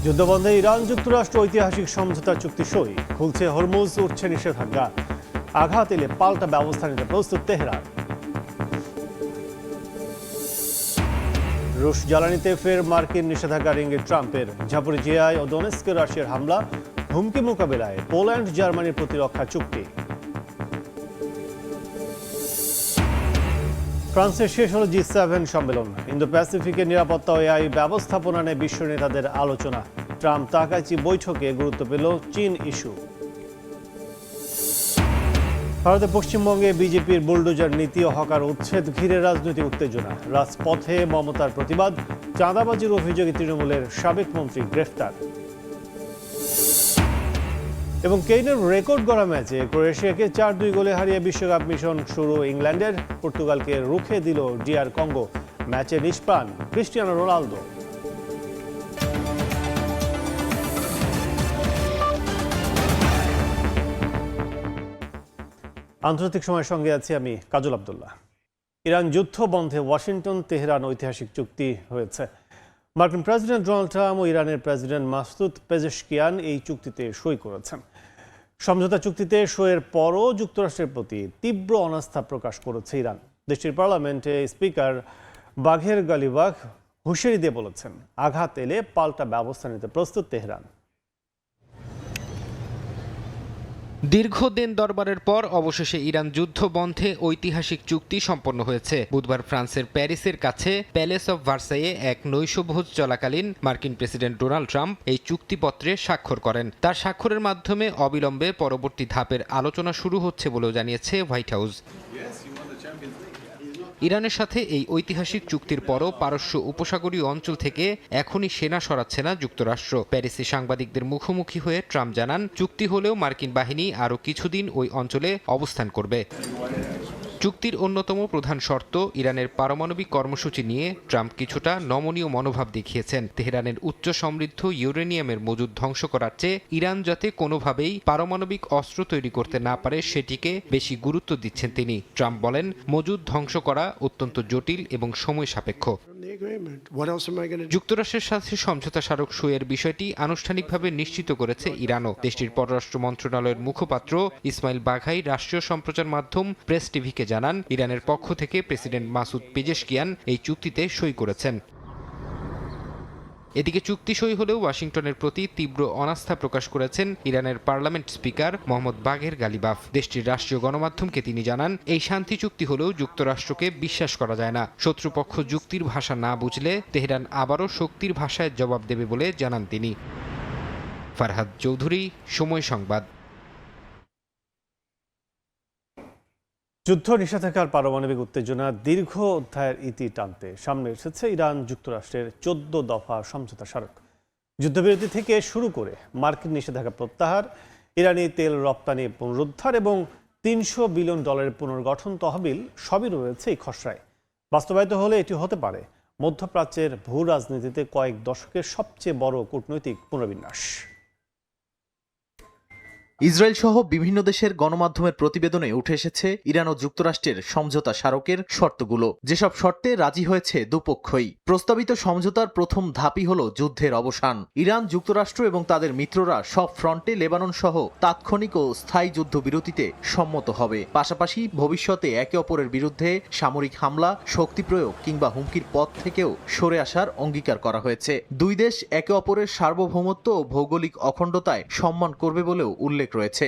যুদ্ধবন্ধে Iran যুক্তরাষ্ট্র ঐতিহাসিক সমঝোতা চুক্তি সই, খুলছে হরমুজ, উঠছে নিষেধাজ্ঞা। আঘাত এলে পাল্টা ব্যবস্থা নিতে প্রস্তুত তেহরান। রুশ জ্বালানিতে ফের মার্কিন নিষেধাজ্ঞার ইঙ্গিত ট্রাম্পের। জাপোরিজিয়ায় ও দোনেৎস্কে রাশিয়ার হামলা, হুমকি মোকাবেলায় পোল্যান্ড জার্মানির প্রতিরক্ষা চুক্তি। ফ্রান্সে শেষ হল G7 সম্মেলন। ইন্দো প্যাসিফিকের নিরাপত্তা ও এআই ব্যবস্থাপনা নিয়ে বিশ্ব নেতাদের আলোচনা। ট্রাম্প তাকাইচি বৈঠকে গুরুত্ব পেল চীন ইস্যু। ভারতের পশ্চিমবঙ্গে বিজেপির বুলডোজার নীতি ও হকার উচ্ছেদ ঘিরে রাজনৈতিক উত্তেজনা। রাজপথে মমতার প্রতিবাদ, চাঁদাবাজির অভিযোগে তৃণমূলের সাবেক মন্ত্রী গ্রেফতার। এবং কেইনের রেকর্ড গড়া ম্যাচে ক্রোয়েশিয়াকে 4-2 গোলে হারিয়ে বিশ্বকাপ মিশন শুরু ইংল্যান্ডের। পর্তুগালকে রুখে দিল ডিআর কঙ্গো। ম্যাচে নিষ্প্রাণ ক্রিস্টিয়ানো রোনালদো। আন্তর্জাতিক সময়ের সঙ্গে আছি আমি কাজল আব্দুল্লাহ। ইরান যুদ্ধ বন্ধে ওয়াশিংটন তেহরান ঐতিহাসিক চুক্তি হয়েছে। মার্কিন প্রেসিডেন্ট ডোনাল্ড ট্রাম্প ও ইরানের প্রেসিডেন্ট মাসুদ পেজেশকিয়ান এই চুক্তিতে সই করেছেন। সমঝোতা চুক্তিতে সইয়ের পরও যুক্তরাষ্ট্রের প্রতি তীব্র অনাস্থা প্রকাশ করেছে ইরান। দেশটির পার্লামেন্টে স্পিকার বাঘের গালিবাখ হুঁশিয়ারি দিয়ে বলেছেন, আঘাত এলে পাল্টা ব্যবস্থা নিতে প্রস্তুত তেহরান। দীর্ঘদিন দরবারের পর অবশেষে ইরান যুদ্ধ বন্ধে ঐতিহাসিক চুক্তি সম্পন্ন হয়েছে। বুধবার ফ্রান্সের প্যারিসের কাছে প্যালেস অব ভার্সাইয়ে এক নৈশভোজ চলাকালীন মার্কিন প্রেসিডেন্ট ডোনাল্ড ট্রাম্প এই চুক্তিপত্রে স্বাক্ষর করেন। তার স্বাক্ষরের মাধ্যমে অবিলম্বে পরবর্তী ধাপের আলোচনা শুরু হচ্ছে বলেও জানিয়েছে হোয়াইট হাউস। ইরানের সাথে এই ঐতিহাসিক চুক্তির পরও পারস্য উপসাগরীয় অঞ্চল থেকে এখনই সেনা সরাচ্ছে না যুক্তরাষ্ট্র। প্যারিসে সাংবাদিকদের মুখোমুখি হয়ে ট্রাম্প জানান, চুক্তি হলেও মার্কিন বাহিনী আরও কিছুদিন ওই অঞ্চলে অবস্থান করবে। চুক্তির অন্যতম প্রধান শর্ত, ইরানের পারমাণবিক কর্মসূচি নিয়ে ট্রাম্প কিছুটা নমনীয় মনোভাব দেখিয়েছেন। তেহরানের উচ্চ সমৃদ্ধ ইউরেনিয়ামের মজুদ ধ্বংস করার চেয়ে ইরান যাতে কোনোভাবেই পারমাণবিক অস্ত্র তৈরি করতে না পারে সেটিকে বেশি গুরুত্ব দিচ্ছেন তিনি। ট্রাম্প বলেন, মজুদ ধ্বংস করা অত্যন্ত জটিল এবং সময় সাপেক্ষ। যুক্তরাষ্ট্রের সাথে সমঝোতা স্মারক সইয়ের বিষয়টি আনুষ্ঠানিকভাবে নিশ্চিত করেছে ইরানও। দেশটির পররাষ্ট্র মন্ত্রণালয়ের মুখপাত্র ইসমাইল বাঘাই রাষ্ট্রীয় সম্প্রচার মাধ্যম প্রেস টিভিকে জানান, ইরানের পক্ষ থেকে প্রেসিডেন্ট মাসুদ পেজেশকিয়ান এই চুক্তিতে সই করেছেন। এদিকে চুক্তি সই হলেও ওয়াশিংটনের প্রতি তীব্র অনাস্থা প্রকাশ করেছেন ইরানের পার্লামেন্ট স্পিকার মোহাম্মদ বাঘের গালিবাফ। দেশটির রাষ্ট্রীয় গণমাধ্যমকে তিনি জানান, এই শান্তি চুক্তি হলেও যুক্তরাষ্ট্রকে বিশ্বাস করা যায় না। শত্রুপক্ষ যুক্তির ভাষা না বুঝলে তেহরান আবারও শক্তির ভাষায় জবাব দেবে বলে জানান তিনি। ফারহাদ চৌধুরী, সময় সংবাদ। যুদ্ধ নিষেধাজ্ঞার পারমাণবিক উত্তেজনা দীর্ঘ অধ্যায়ের ইতি টানতে সামনে এসেছে ইরান যুক্তরাষ্ট্রের 14 দফা সমঝোতা স্মারক। যুদ্ধবিরতি থেকে শুরু করে মার্কিন নিষেধাজ্ঞা প্রত্যাহার, ইরানি তেল রপ্তানি পুনরুদ্ধার এবং $300 বিলিয়ন পুনর্গঠন তহবিল সবই রয়েছে এই খসড়ায়। বাস্তবায়িত হলে এটি হতে পারে মধ্যপ্রাচ্যের ভূ রাজনীতিতে কয়েক দশকের সবচেয়ে বড় কূটনৈতিক পুনর্বিন্যাস। ইসরায়েল সহ বিভিন্ন দেশের গণমাধ্যমের প্রতিবেদনে উঠে এসেছে ইরান ও যুক্তরাষ্ট্রের সমঝোতা স্মারকের শর্তগুলো। যেসব শর্তে রাজি হয়েছে দুপক্ষই। প্রস্তাবিত সমঝোতার প্রথম ধাপই হল যুদ্ধের অবসান। ইরান, যুক্তরাষ্ট্র এবং তাদের মিত্ররা সব ফ্রন্টে লেবানন সহ তাৎক্ষণিক ও স্থায়ী যুদ্ধবিরতিতে সম্মত হবে। পাশাপাশি ভবিষ্যতে একে অপরের বিরুদ্ধে সামরিক হামলা, শক্তি প্রয়োগ কিংবা হুমকির পথ থেকেও সরে আসার অঙ্গীকার করা হয়েছে। দুই দেশ একে অপরের সার্বভৌমত্ব ও ভৌগোলিক অখণ্ডতায় সম্মান করবে বলেও উল্লেখ রয়েছে।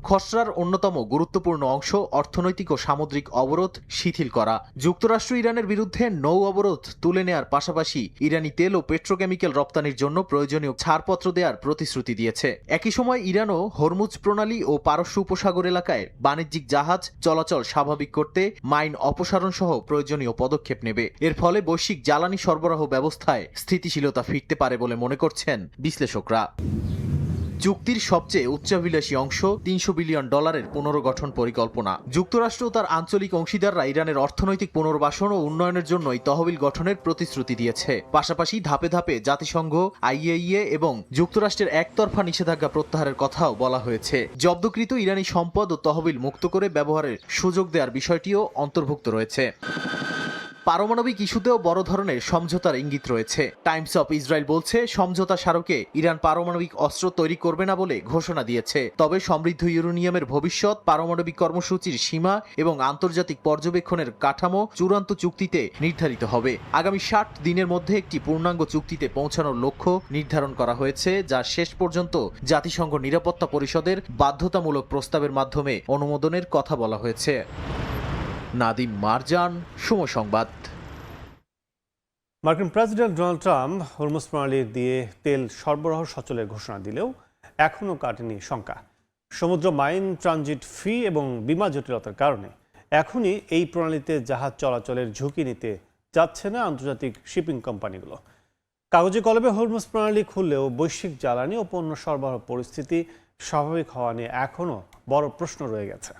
খসড়ার অন্যতম গুরুত্বপূর্ণ অংশ অর্থনৈতিক ও সামুদ্রিক অবরোধ শিথিল করা। যুক্তরাষ্ট্র ইরানের বিরুদ্ধে নৌ অবরোধ তুলে নেয়ার পাশাপাশি ইরানি তেল ও পেট্রোকেমিক্যাল রপ্তানির জন্য প্রয়োজনীয় ছাড়পত্র দেওয়ার প্রতিশ্রুতি দিয়েছে। একই সময় ইরানও হরমুজ প্রণালী ও পারস্য উপসাগর এলাকায় বাণিজ্যিক জাহাজ চলাচল স্বাভাবিক করতে মাইন অপসারণ সহ প্রয়োজনীয় পদক্ষেপ নেবে। এর ফলে বৈশ্বিক জ্বালানি সরবরাহ ব্যবস্থায় স্থিতিশীলতা ফিরতে পারে বলে মনে করছেন বিশ্লেষকরা। চুক্তির সবচেয়ে উচ্চাভিলাষী অংশ $300 বিলিয়ন পুনর্গঠন পরিকল্পনা। যুক্তরাষ্ট্র ও তার আঞ্চলিক অংশীদাররা ইরানের অর্থনৈতিক পুনর্বাসন ও উন্নয়নের জন্য এই তহবিল গঠনের প্রতিশ্রুতি দিয়েছে। পাশাপাশি ধাপে ধাপে জাতিসংঘ, IAEA এবং যুক্তরাষ্ট্রের একতরফা নিষেধাজ্ঞা প্রত্যাহারের কথাও বলা হয়েছে। জব্দকৃত ইরানি সম্পদ ও তহবিল মুক্ত করে ব্যবহারের সুযোগ দেওয়ার বিষয়টিও অন্তর্ভুক্ত রয়েছে। পারমাণবিক ইস্যুতেও বড় ধরনের সমঝোতার ইঙ্গিত রয়েছে। টাইমস অফ ইসরায়েল বলছে, সমঝোতা স্মারকে ইরান পারমাণবিক অস্ত্র তৈরি করবে না বলে ঘোষণা দিয়েছে। তবে সমৃদ্ধ ইউরেনিয়ামের ভবিষ্যৎ, পারমাণবিক কর্মসূচির সীমা এবং আন্তর্জাতিক পর্যবেক্ষণের কাঠামো চূড়ান্ত চুক্তিতে নির্ধারিত হবে। আগামী 60 দিনের মধ্যে একটি পূর্ণাঙ্গ চুক্তিতে পৌঁছানোর লক্ষ্য নির্ধারণ করা হয়েছে, যা শেষ পর্যন্ত জাতিসংঘ নিরাপত্তা পরিষদের বাধ্যতামূলক প্রস্তাবের মাধ্যমে অনুমোদনের কথা বলা হয়েছে। নাদিম মারজান, সময় সংবাদ। মার্কিন প্রেসিডেন্ট ডোনাল্ড ট্রাম্প হরমুজ প্রণালী দিয়ে তেল সরবরাহ সচলের ঘোষণা দিলেও এখনও কাটেনি শঙ্কা। সমুদ্র মাইন, ট্রানজিট ফি এবং বিমা জটিলতার কারণে এখনই এই প্রণালীতে জাহাজ চলাচলের ঝুঁকি নিতে যাচ্ছে না আন্তর্জাতিক শিপিং কোম্পানিগুলো। কাগজে কলমে হরমুজ প্রণালী খুললেও বৈশ্বিক জ্বালানি ও পণ্য সরবরাহ পরিস্থিতি স্বাভাবিক হওয়া নিয়ে এখনও বড় প্রশ্ন রয়ে গেছে।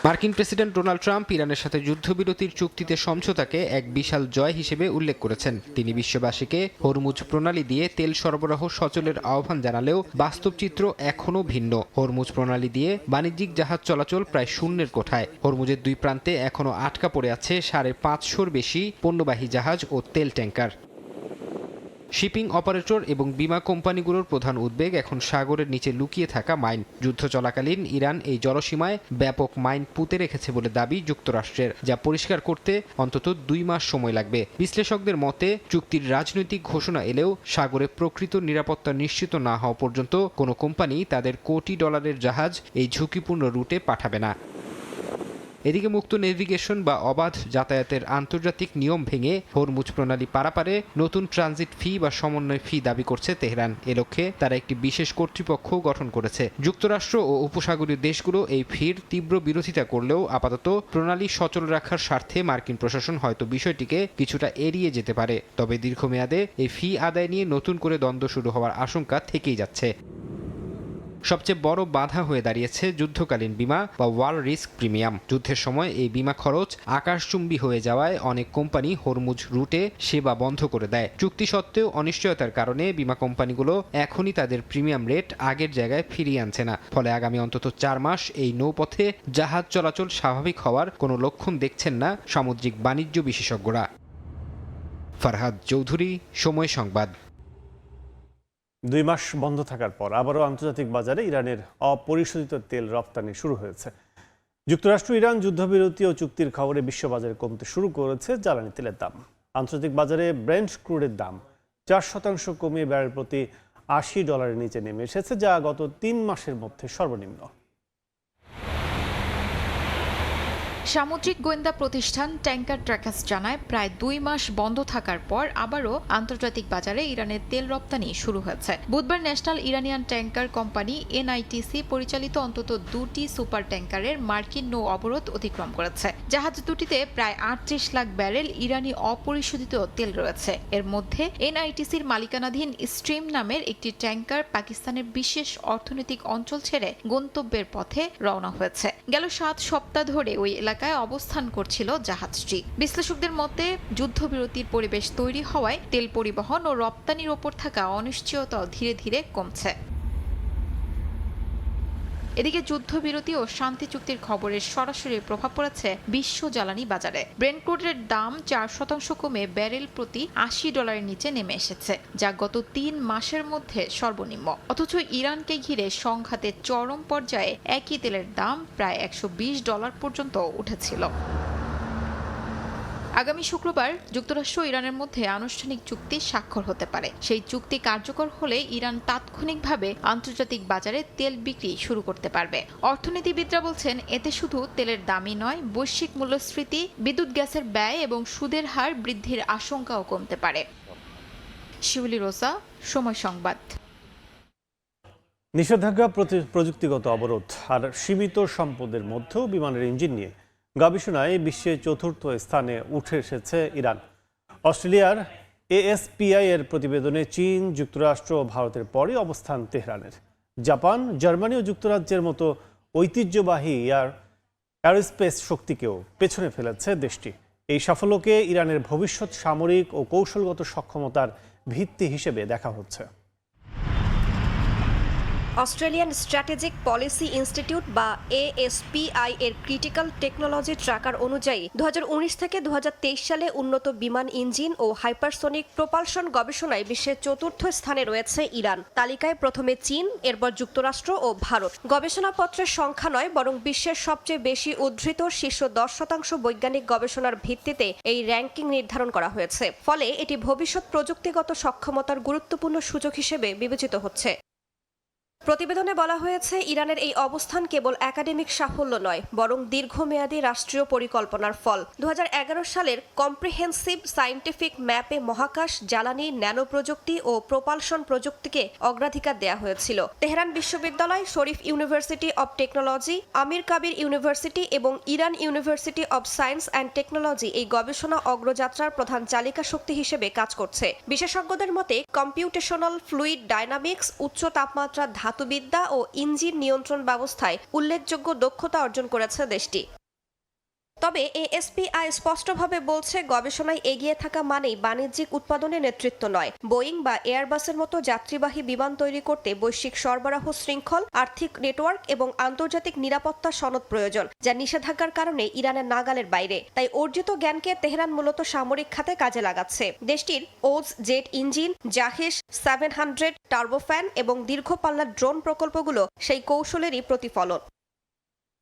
মার্কিন প্রেসিডেন্ট ডোনাল্ড ট্রাম্প ইরানের সাথে যুদ্ধবিরতির চুক্তিতে সমঝোতাকে এক বিশাল জয় হিসেবে উল্লেখ করেছেন। তিনি বিশ্ববাসীকে হরমুজ প্রণালী দিয়ে তেল সরবরাহ সচলের আহ্বান জানালেও বাস্তব চিত্র এখনও ভিন্ন। হরমুজ প্রণালী দিয়ে বাণিজ্যিক জাহাজ চলাচল প্রায় শূন্যের কোঠায়। হরমুজের দুই প্রান্তে এখনও আটকা পড়ে আছে 550-র বেশি পণ্যবাহী জাহাজ ও তেল ট্যাঙ্কার। শিপিং অপারেটর এবং বিমা কোম্পানিগুলোর প্রধান উদ্বেগ এখন সাগরের নিচে লুকিয়ে থাকা মাইন। যুদ্ধ চলাকালীন ইরান এই জলসীমায় ব্যাপক মাইন পুঁতে রেখেছে বলে দাবি যুক্তরাষ্ট্রের, যা পরিষ্কার করতে অন্তত 2 মাস সময় লাগবে। বিশ্লেষকদের মতে, চুক্তির রাজনৈতিক ঘোষণা এলেও সাগরে প্রকৃত নিরাপত্তা নিশ্চিত না হওয়া পর্যন্ত কোনো কোম্পানি তাদের কোটি ডলারের জাহাজ এই ঝুঁকিপূর্ণ রুটে পাঠাবে না। এদিকে মুক্ত নেভিগেশন বা অবাধ যাতায়াতের আন্তর্জাতিক নিয়ম ভেঙে হরমুজ প্রণালী পারাপারে নতুন ট্রানজিট ফি বা সমন্বয় ফি দাবি করছে তেহরান। এ লক্ষ্যে তারা একটি বিশেষ কর্তৃপক্ষ গঠন করেছে। যুক্তরাষ্ট্র ও উপসাগরীয় দেশগুলো এই ফির তীব্র বিরোধিতা করলেও আপাতত প্রণালী সচল রাখার স্বার্থে মার্কিন প্রশাসন হয়তো বিষয়টিকে কিছুটা এড়িয়ে যেতে পারে। তবে দীর্ঘমেয়াদে এই ফি আদায় নিয়ে নতুন করে দ্বন্দ্ব শুরু হওয়ার আশঙ্কা থেকেই যাচ্ছে। সবচেয়ে বড় বাধা হয়ে দাঁড়িয়েছে যুদ্ধকালীন বিমা বা ওয়ার রিস্ক প্রিমিয়াম। যুদ্ধের সময় এই বিমা খরচ আকাশচুম্বী হয়ে যাওয়ায় অনেক কোম্পানি হরমুজ রুটে সেবা বন্ধ করে দেয়। চুক্তি সত্ত্বেও অনিশ্চয়তার কারণে বিমা কোম্পানিগুলো এখনই তাদের প্রিমিয়াম রেট আগের জায়গায় ফিরিয়ে আনছে না। ফলে আগামী অন্তত 4 মাস এই নৌপথে জাহাজ চলাচল স্বাভাবিক হওয়ার কোনো লক্ষণ দেখছেন না সামুদ্রিক বাণিজ্য বিশেষজ্ঞরা। ফারহাদ চৌধুরী, সময় সংবাদ। 2 মাস বন্ধ থাকার পর আবারও আন্তর্জাতিক বাজারে ইরানের অপরিশোধিত তেল রপ্তানি শুরু হয়েছে। যুক্তরাষ্ট্র ইরান যুদ্ধবিরতি ও চুক্তির খবরে বিশ্ববাজারে কমতে শুরু করেছে জ্বালানি তেলের দাম। আন্তর্জাতিক বাজারে ব্রেন্ট ক্রুডের দাম 4% কমিয়ে ব্যারেল প্রতি $80 নিচে নেমে এসেছে, যা গত 3 মাসের মধ্যে সর্বনিম্ন। সামুদ্রিক গোয়েন্দা প্রতিষ্ঠান ট্যাঙ্কার ট্র্যাকার্স জানায়, প্রায় 2 মাস বন্ধ থাকার পর আবারও আন্তর্জাতিক বাজারে ইরানের তেল রপ্তানি শুরু হয়েছে। বুধবার ন্যাশনাল ইরানিয়ান ট্যাঙ্কার কোম্পানি এনআইটিসি পরিচালিত অন্তত 2টি সুপার ট্যাঙ্কারের মার্কিন নৌ অবরোধ অতিক্রম করেছে। জাহাজ দুটিতে প্রায় 38 লাখ ব্যারেল ইরানি অপরিশোধিত তেল রয়েছে। এর মধ্যে এনআইটিসির মালিকানাধীন স্ট্রিম নামের একটি ট্যাঙ্কার পাকিস্তানের বিশেষ অর্থনৈতিক অঞ্চল ছেড়ে গন্তব্যের পথে রওনা হয়েছে। গেল 7 সপ্তাহ ধরে ওই এলাকায় অবস্থান করছিল জাহাজটি। বিশ্লেষকদের মতে, যুদ্ধবিরতির পরিবেশ তৈরি হওয়ায় তেল পরিবহন ও রপ্তানির ওপর থাকা অনিশ্চয়তা ধীরে ধীরে কমছে। এদিকে যুদ্ধবিরতি ও শান্তি চুক্তির খবরের সরাসরি প্রভাব পড়েছে বিশ্ব জ্বালানি বাজারে। ব্রেন্ট ক্রুডের দাম 4% কমে ব্যারেল প্রতি $80 নিচে নেমে এসেছে, যা গত 3 মাসের মধ্যে সর্বনিম্ন। অথচ ইরানকে ঘিরে সংঘাতের চরম পর্যায়ে একই তেলের দাম প্রায় $120 পর্যন্ত উঠেছিল। আগামী শুক্রবার যুক্তরাষ্ট্র ও ইরানের মধ্যে আনুষ্ঠানিক চুক্তি স্বাক্ষর হতে পারে। সেই চুক্তি কার্যকর হলে ইরান তাৎক্ষণিকভাবে আন্তর্জাতিক বাজারে তেল বিক্রি শুরু করতে পারবে। অর্থনীতিবিদরা বলছেন, এতে শুধু তেলের দামই নয়, বৈশ্বিক মূল্যস্ফীতি, বিদ্যুৎ গ্যাসের ব্যয় এবং সুদের হার বৃদ্ধির আশঙ্কাও কমতে পারে। শিউলি রোজা, সময় সংবাদ। নিষেধাজ্ঞা, প্রযুক্তিগত অবরোধ আর সীমিত সম্পদের মধ্যেও বিমানের ইঞ্জিন নিয়ে গবেষণায় বিশ্বে 4র্থ স্থানে উঠে এসেছে ইরান। অস্ট্রেলিয়ার ASPI এর প্রতিবেদনে চীন, যুক্তরাষ্ট্র ও ভারতের পরই অবস্থান তেহরানের। জাপান, জার্মানি ও যুক্তরাজ্যের মতো ঐতিহ্যবাহী এয়ারোস্পেস শক্তিকেও পেছনে ফেলেছে দেশটি। এই সাফল্যকে ইরানের ভবিষ্যৎ সামরিক ও কৌশলগত সক্ষমতার ভিত্তি হিসেবে দেখা হচ্ছে। অস্ট্রেলিয়ান স্ট্র্যাটেজিক পলিসি ইনস্টিটিউট বা ASPI এর ক্রিটিক্যাল টেকনোলজি ট্র্যাকার অনুযায়ী 2019 থেকে 2023 সালে উন্নত বিমান ইঞ্জিন ও হাইপারসোনিক প্রপালশন গবেষণায় বিশ্বের চতুর্থ স্থানে রয়েছে ইরান। তালিকায় প্রথমে চীন, এরপর যুক্তরাষ্ট্র ও ভারত। গবেষণাপত্রের সংখ্যা নয়, বরং বিশ্বের সবচেয়ে বেশি উদ্ধৃত শীর্ষ 10% বৈজ্ঞানিক গবেষণার ভিত্তিতে এই র্যাঙ্কিং নির্ধারণ করা হয়েছে। ফলে এটি ভবিষ্যৎ প্রযুক্তিগত সক্ষমতার গুরুত্বপূর্ণ সূচক হিসেবে বিবেচিত হচ্ছে। প্রতিবেদনে বলা হয়েছে, ইরানের এই অবস্থান কেবল একাডেমিক সাফল্য নয়, বরং দীর্ঘমেয়াদী রাষ্ট্রীয় পরিকল্পনার ফল। 2011 সালের কম্প্রিহেন্সিভ সায়েন্টিফিক ম্যাপে মহাকাশ, জ্বালানি, ন্যানো প্রযুক্তি ও প্রপালশন প্রযুক্তিকে অগ্রাধিকার দেওয়া হয়েছিল। তেহরান বিশ্ববিদ্যালয়, Sharif university of technology, Amir Kabir university এবং Iran university of science and technology এই গবেষণা অগ্রযাত্রার প্রধান চালিকা শক্তি হিসেবে কাজ করছে। বিশেষজ্ঞদের মতে, কম্পিউটেশনাল ফ্লুইড ডায়নামিক্স, উচ্চ তাপমাত্রা ধাতুবিদ্যা ও ইঞ্জিন নিয়ন্ত্রণ ব্যবস্থায় উল্লেখযোগ্য দক্ষতা অর্জন করেছে দেশটি। তবে ASPI স্পষ্টভাবে বলছে, গবেষণায় এগিয়ে থাকা মানেই বাণিজ্যিক উৎপাদনে নেতৃত্ব নয়। বোয়িং বা এয়ারবাসের মতো যাত্রীবাহী বিমান তৈরি করতে বৈশ্বিক সরবরাহ শৃঙ্খল, আর্থিক নেটওয়ার্ক এবং আন্তর্জাতিক নিরাপত্তা সনদ প্রয়োজন, যা নিষেধাজ্ঞার কারণে ইরানের নাগালের বাইরে। তাই অর্জিত জ্ঞানকে তেহরান মূলত সামরিক খাতে কাজে লাগাচ্ছে। দেশটির ওজ জেট ইঞ্জিন, জাহিস 700 টার্বোফ্যান এবং দীর্ঘপাল্লার ড্রোন প্রকল্পগুলো সেই কৌশলেরই প্রতিফলন।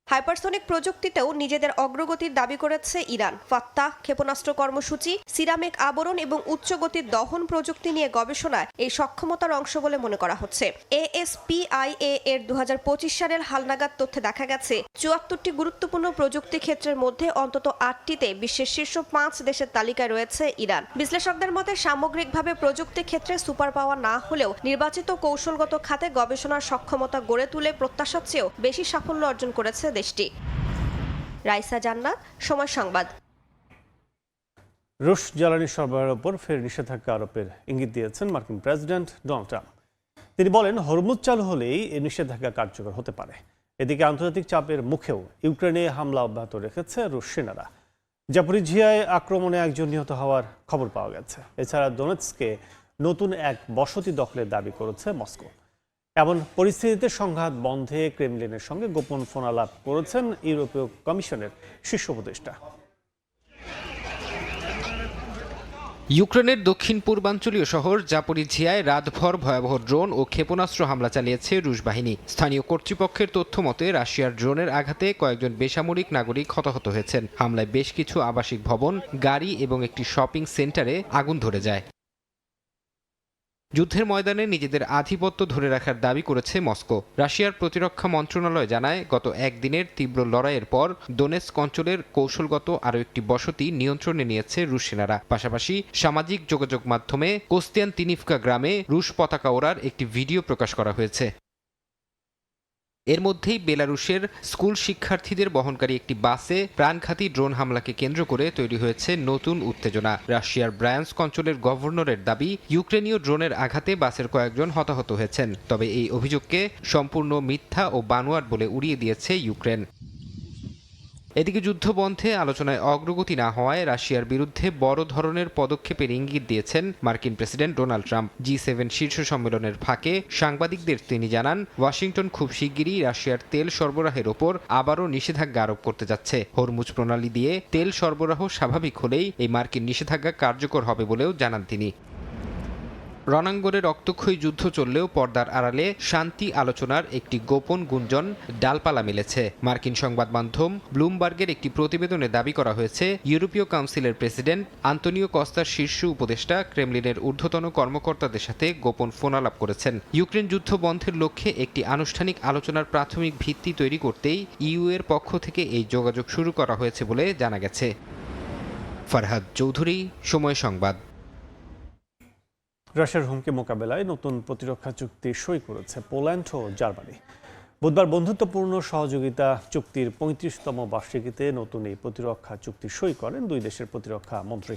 হাইপারসোনিক প্রযুক্তিতেও নিজেদের অগ্রগতির দাবি করেছে ইরান। ফাত্তাহ ক্ষেপণাস্ত্র কর্মসূচি, সিরামিক আবরণ এবং উচ্চ গতির দহন প্রযুক্তি নিয়ে গবেষণায় এই সক্ষমতার অংশ বলে মনে করা হচ্ছে। ASPIA এর 2025 সালের হালনাগাদ তথ্যে দেখা গেছে, 74টি গুরুত্বপূর্ণ প্রযুক্তি ক্ষেত্রের মধ্যে অন্তত 8টিতে বিশ্বের শীর্ষ 5 দেশের তালিকায় রয়েছে ইরান। বিশ্লেষকদের মতে, সামগ্রিকভাবে প্রযুক্তি ক্ষেত্রে সুপার পাওয়ার না হলেও নির্বাচিত কৌশলগত খাতে গবেষণার সক্ষমতা গড়ে তুলে প্রত্যাশার চেয়েও বেশি সাফল্য অর্জন করেছে দেশটি। রাইসা জান্নাত, সময় সংবাদ। রুশ জ্বালানি সরবরাহের উপর ফের নিষেধাজ্ঞা আরোপের ইঙ্গিত দিয়েছেন মার্কিন প্রেসিডেন্ট ডোনাল্ড ট্রাম্প। তিনি বলেন, হরমুজ চালু হলেই এই নিষেধাজ্ঞা কার্যকর হতে পারে। এদিকে আন্তর্জাতিক চাপের মুখেও ইউক্রেনে হামলা অব্যাহত রেখেছে রুশ সেনারা। জাপরিঝিয়ায় আক্রমণে একজন নিহত হওয়ার খবর পাওয়া গেছে। এছাড়া দোনেৎস্কে নতুন এক বসতি দখলের দাবি করেছে মস্কো। এমন পরিস্থিতিতে সংঘাত বন্ধে ক্রেমলিনের সঙ্গে গোপন ফোন আলাপ করেছেন ইউরোপীয় কমিশনের শীর্ষ উপদেষ্টা। ইউক্রেনের দক্ষিণ পূর্বাঞ্চলীয় শহর জাপরিঝিয়ায় রাতভর ভয়াবহ ড্রোন ও ক্ষেপণাস্ত্র হামলা চালিয়েছে রুশ বাহিনী। স্থানীয় কর্তৃপক্ষের তথ্য মতে, রাশিয়ার ড্রোনের আঘাতে কয়েকজন বেসামরিক নাগরিক হতাহত হয়েছেন। হামলায় বেশ কিছু আবাসিক ভবন, গাড়ি এবং একটি শপিং সেন্টারে আগুন ধরে যায়। যুদ্ধের ময়দানে নিজেদের আধিপত্য ধরে রাখার দাবি করেছে মস্কো। রাশিয়ার প্রতিরক্ষা মন্ত্রণালয় জানায়, গত একদিনের তীব্র লড়াইয়ের পর দোনেৎস্ক অঞ্চলের কৌশলগত আরও একটি বসতি নিয়ন্ত্রণে নিয়েছে রুশ সেনারা। পাশাপাশি সামাজিক যোগাযোগ মাধ্যমে কোস্তিয়ানতিনিভকা গ্রামে রুশ পতাকা ওড়ার একটি ভিডিও প্রকাশ করা হয়েছে। এর মধ্যেই বেলারুশের স্কুল শিক্ষার্থীদের বহনকারী একটি বাসে প্রাণঘাতী ড্রোন হামলাকে কেন্দ্র করে তৈরি হয়েছে নতুন উত্তেজনা। রাশিয়ার ব্রায়ান্স্ক অঞ্চলের গভর্নরের দাবি, ইউক্রেনীয় ড্রোনের আঘাতে বাসের কয়েকজন হতাহত হয়েছেন। তবে এই অভিযোগকে সম্পূর্ণ মিথ্যা ও বানোয়াট বলে উড়িয়ে দিয়েছে ইউক্রেন। এদিকে যুদ্ধবন্ধে আলোচনায় অগ্রগতি না হওয়ায় রাশিয়ার বিরুদ্ধে বড় ধরনের পদক্ষেপের ইঙ্গিত দিয়েছেন মার্কিন প্রেসিডেন্ট ডোনাল্ড ট্রাম্প। G7 শীর্ষ সম্মেলনের ফাঁকে সাংবাদিকদের তিনি জানান, ওয়াশিংটন খুব শিগগিরই রাশিয়ার তেল সরবরাহের ওপর আবারও নিষেধাজ্ঞা আরোপ করতে যাচ্ছে। হরমুজ প্রণালী দিয়ে তেল সরবরাহ স্বাভাবিক হলেই এই মার্কিন নিষেধাজ্ঞা কার্যকর হবে বলেও জানান তিনি। রণাঙ্গনে রক্তক্ষয়ী যুদ্ধ চললেও পর্দার আড়ালে শান্তি আলোচনার একটি গোপন গুঞ্জন ডালপালা মেলেছে। মার্কিন সংবাদ মাধ্যম ব্লুমবার্গের একটি প্রতিবেদনে দাবি করা হয়েছে, ইউরোপীয় কাউন্সিলের প্রেসিডেন্ট আন্তোনিও কস্তার শীর্ষ উপদেষ্টা ক্রেমলিনের ঊর্ধ্বতন কর্মকর্তাদের সাথে গোপন ফোন আলাপ করেছেন। ইউক্রেন যুদ্ধ বন্ধের লক্ষ্যে একটি আনুষ্ঠানিক আলোচনার প্রাথমিক ভিত্তি তৈরি করতেই ইইউ এর পক্ষ থেকে এই যোগাযোগ শুরু করা হয়েছে বলে জানা গেছে। ফারহাদ চৌধুরী, সময় সংবাদ। রাশিয়ার হুমকি মোকাবেলায় নতুন প্রতিরক্ষা চুক্তি সই করেছে পোল্যান্ড ও জার্মানি। বুধবার বন্ধুত্বপূর্ণ সহযোগিতা চুক্তির 35তম বার্ষিকীতে নতুন এই প্রতিরক্ষা চুক্তি সই করেন দুই দেশের প্রতিরক্ষা মন্ত্রী।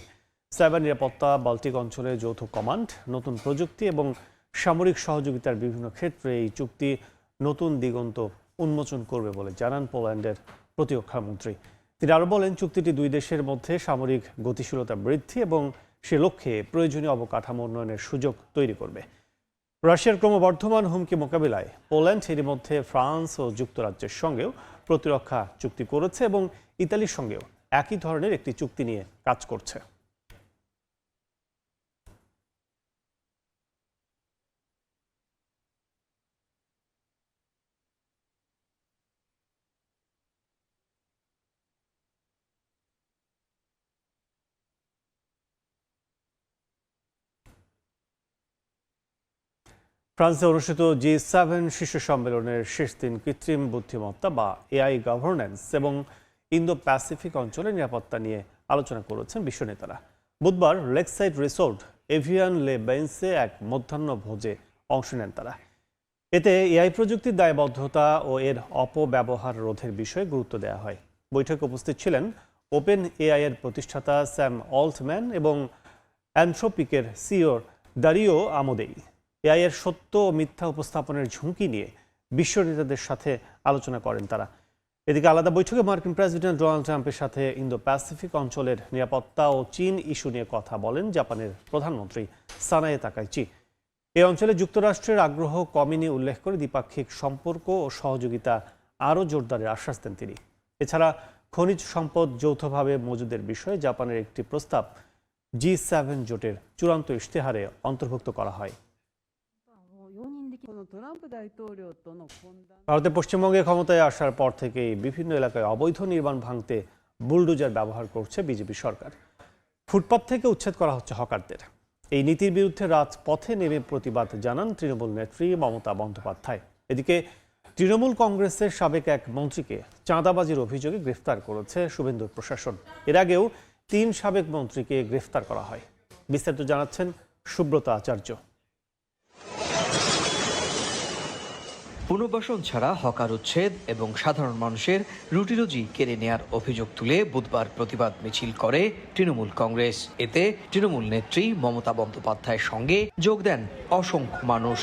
সাইবার নিরাপত্তা, বাল্টিক অঞ্চলে যৌথ কমান্ড, নতুন প্রযুক্তি এবং সামরিক সহযোগিতার বিভিন্ন ক্ষেত্রে এই চুক্তি নতুন দিগন্ত উন্মোচন করবে বলে জানান পোল্যান্ডের প্রতিরক্ষা মন্ত্রী। তিনি আরও বলেন, চুক্তিটি দুই দেশের মধ্যে সামরিক গতিশীলতা বৃদ্ধি এবং সে লক্ষ্যে প্রয়োজনীয় অবকাঠামো উন্নয়নের সুযোগ তৈরি করবে। রাশিয়ার ক্রমবর্ধমান হুমকি মোকাবিলায় পোল্যান্ড এরই মধ্যে ফ্রান্স ও যুক্তরাজ্যের সঙ্গেও প্রতিরক্ষা চুক্তি করেছে এবং ইতালির সঙ্গেও একই ধরনের একটি চুক্তি নিয়ে কাজ করছে। ফ্রান্সে অনুষ্ঠিত G7 শীর্ষ সম্মেলনের শেষ দিন কৃত্রিম বুদ্ধিমত্তা বা এআই গভর্নেন্স এবং ইন্দো প্যাসিফিক অঞ্চলের নিরাপত্তা নিয়ে আলোচনা করেছেন বিশ্ব নেতারা। বুধবার লেকসাইড রিসোর্ট এভিয়ান লে বেন্সে এক মধ্যাহ্ন ভোজে অংশ নেন তারা। এতে এআই প্রযুক্তির দায়বদ্ধতা ও এর অপব্যবহার রোধের বিষয়ে গুরুত্ব দেওয়া হয়। বৈঠকে উপস্থিত ছিলেন ওপেন এআই এর প্রতিষ্ঠাতা স্যাম অল্টম্যান এবং অ্যানথ্রোপিকের সিইও দারিও আমোদেই। এআই এর সত্য ও মিথ্যা উপস্থাপনের ঝুঁকি নিয়ে বিশ্ব নেতাদের সাথে আলোচনা করেন তারা। এদিকে আলাদা বৈঠকে মার্কিন প্রেসিডেন্ট ডোনাল্ড ট্রাম্পের সাথে ইন্দো প্যাসিফিক অঞ্চলের নিরাপত্তা ও চীন ইস্যু নিয়ে কথা বলেন জাপানের প্রধানমন্ত্রী সানায়ে তাকাইচি। এই অঞ্চলে যুক্তরাষ্ট্রের আগ্রহ কমেনি উল্লেখ করে দ্বিপাক্ষিক সম্পর্ক ও সহযোগিতা আরও জোরদারের আশ্বাস দেন তিনি। এছাড়া খনিজ সম্পদ যৌথভাবে মজুদের বিষয়ে জাপানের একটি প্রস্তাব G7 জোটের চূড়ান্ত ইশতেহারে অন্তর্ভুক্ত করা হয়। ভারতের পশ্চিমবঙ্গে ক্ষমতায় আসার পর থেকেই বিভিন্ন এলাকায় অবৈধ নির্মাণ ভাঙতে বুলডোজার ব্যবহার করছে বিজেপি সরকার। ফুটপাত থেকে উচ্ছেদ করা হচ্ছে হকারদের। এই নীতির বিরুদ্ধে রাজপথে নেমে প্রতিবাদ জানান তৃণমূল নেত্রী মমতা বন্দ্যোপাধ্যায়। এদিকে তৃণমূল কংগ্রেসের সাবেক এক মন্ত্রীকে চাঁদাবাজির অভিযোগে গ্রেফতার করেছে শুভেন্দুর প্রশাসন। এর আগেও 3 সাবেক মন্ত্রীকে গ্রেফতার করা হয়। বিস্তারিত জানাচ্ছেন সুব্রত আচার্য। পুনর্বাসন ছাড়া হকার উচ্ছেদ এবং সাধারণ মানুষের রুটিরুজি কেড়ে নেয়ার অভিযোগ তুলে বুধবার প্রতিবাদ মিছিল করে তৃণমূল কংগ্রেস। এতে তৃণমূল নেত্রী মমতা বন্দ্যোপাধ্যায়ের সঙ্গে যোগ দেন অসংখ্য মানুষ।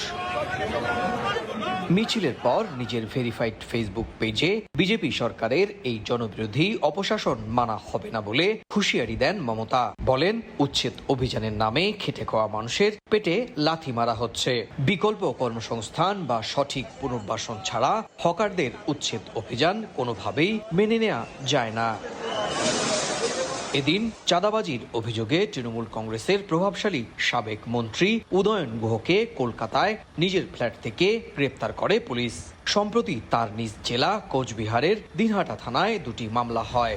মিছিলের পর নিজের ভেরিফাইড ফেসবুক পেজে বিজেপি সরকারের এই জনবিরোধী অপশাসন মানা হবে না বলে হুঁশিয়ারি দেন মমতা। বলেন, উচ্ছেদ অভিযানের নামে খেটে খাওয়া মানুষের পেটে লাথি মারা হচ্ছে। বিকল্প কর্মসংস্থান বা সঠিক পুনর্বাসন ছাড়া হকারদের উচ্ছেদ অভিযান কোনোভাবেই মেনে নেওয়া যায় না। এদিন চাঁদাবাজির অভিযোগে তৃণমূল কংগ্রেসের প্রভাবশালী সাবেক মন্ত্রী উদয়ন গুহকে কলকাতায় নিজের ফ্ল্যাট থেকে গ্রেপ্তার করে পুলিশ। সম্প্রতি তার নিজ জেলা কোচবিহারের দিনহাটা থানায় 2টি মামলা হয়।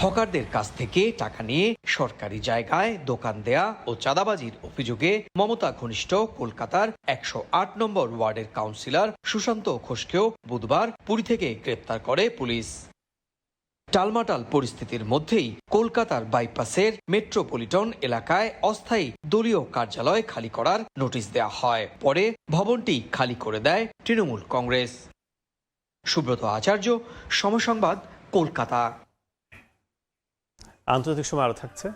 হকারদের কাছ থেকে টাকা নিয়ে সরকারি জায়গায় দোকান দেয়া ও চাঁদাবাজির অভিযোগে মমতা ঘনিষ্ঠ কলকাতার 108 নম্বর ওয়ার্ডের কাউন্সিলর সুশান্ত ঘোষকেও বুধবার পুরী থেকে গ্রেপ্তার করে পুলিশ। টালমাটাল পরিস্থিতির মধ্যেই কলকাতার বাইপাসের মেট্রোপলিটন এলাকায় অস্থায়ী দলীয় কার্যালয় খালি করার নোটিশ দেওয়া হয়। পরে ভবনটি খালি করে দেয় তৃণমূল কংগ্রেস। সুব্রত আচার্য, সময় সংবাদ, কলকাতা। আন্তর্জাতিক সময় আরও থাকছে।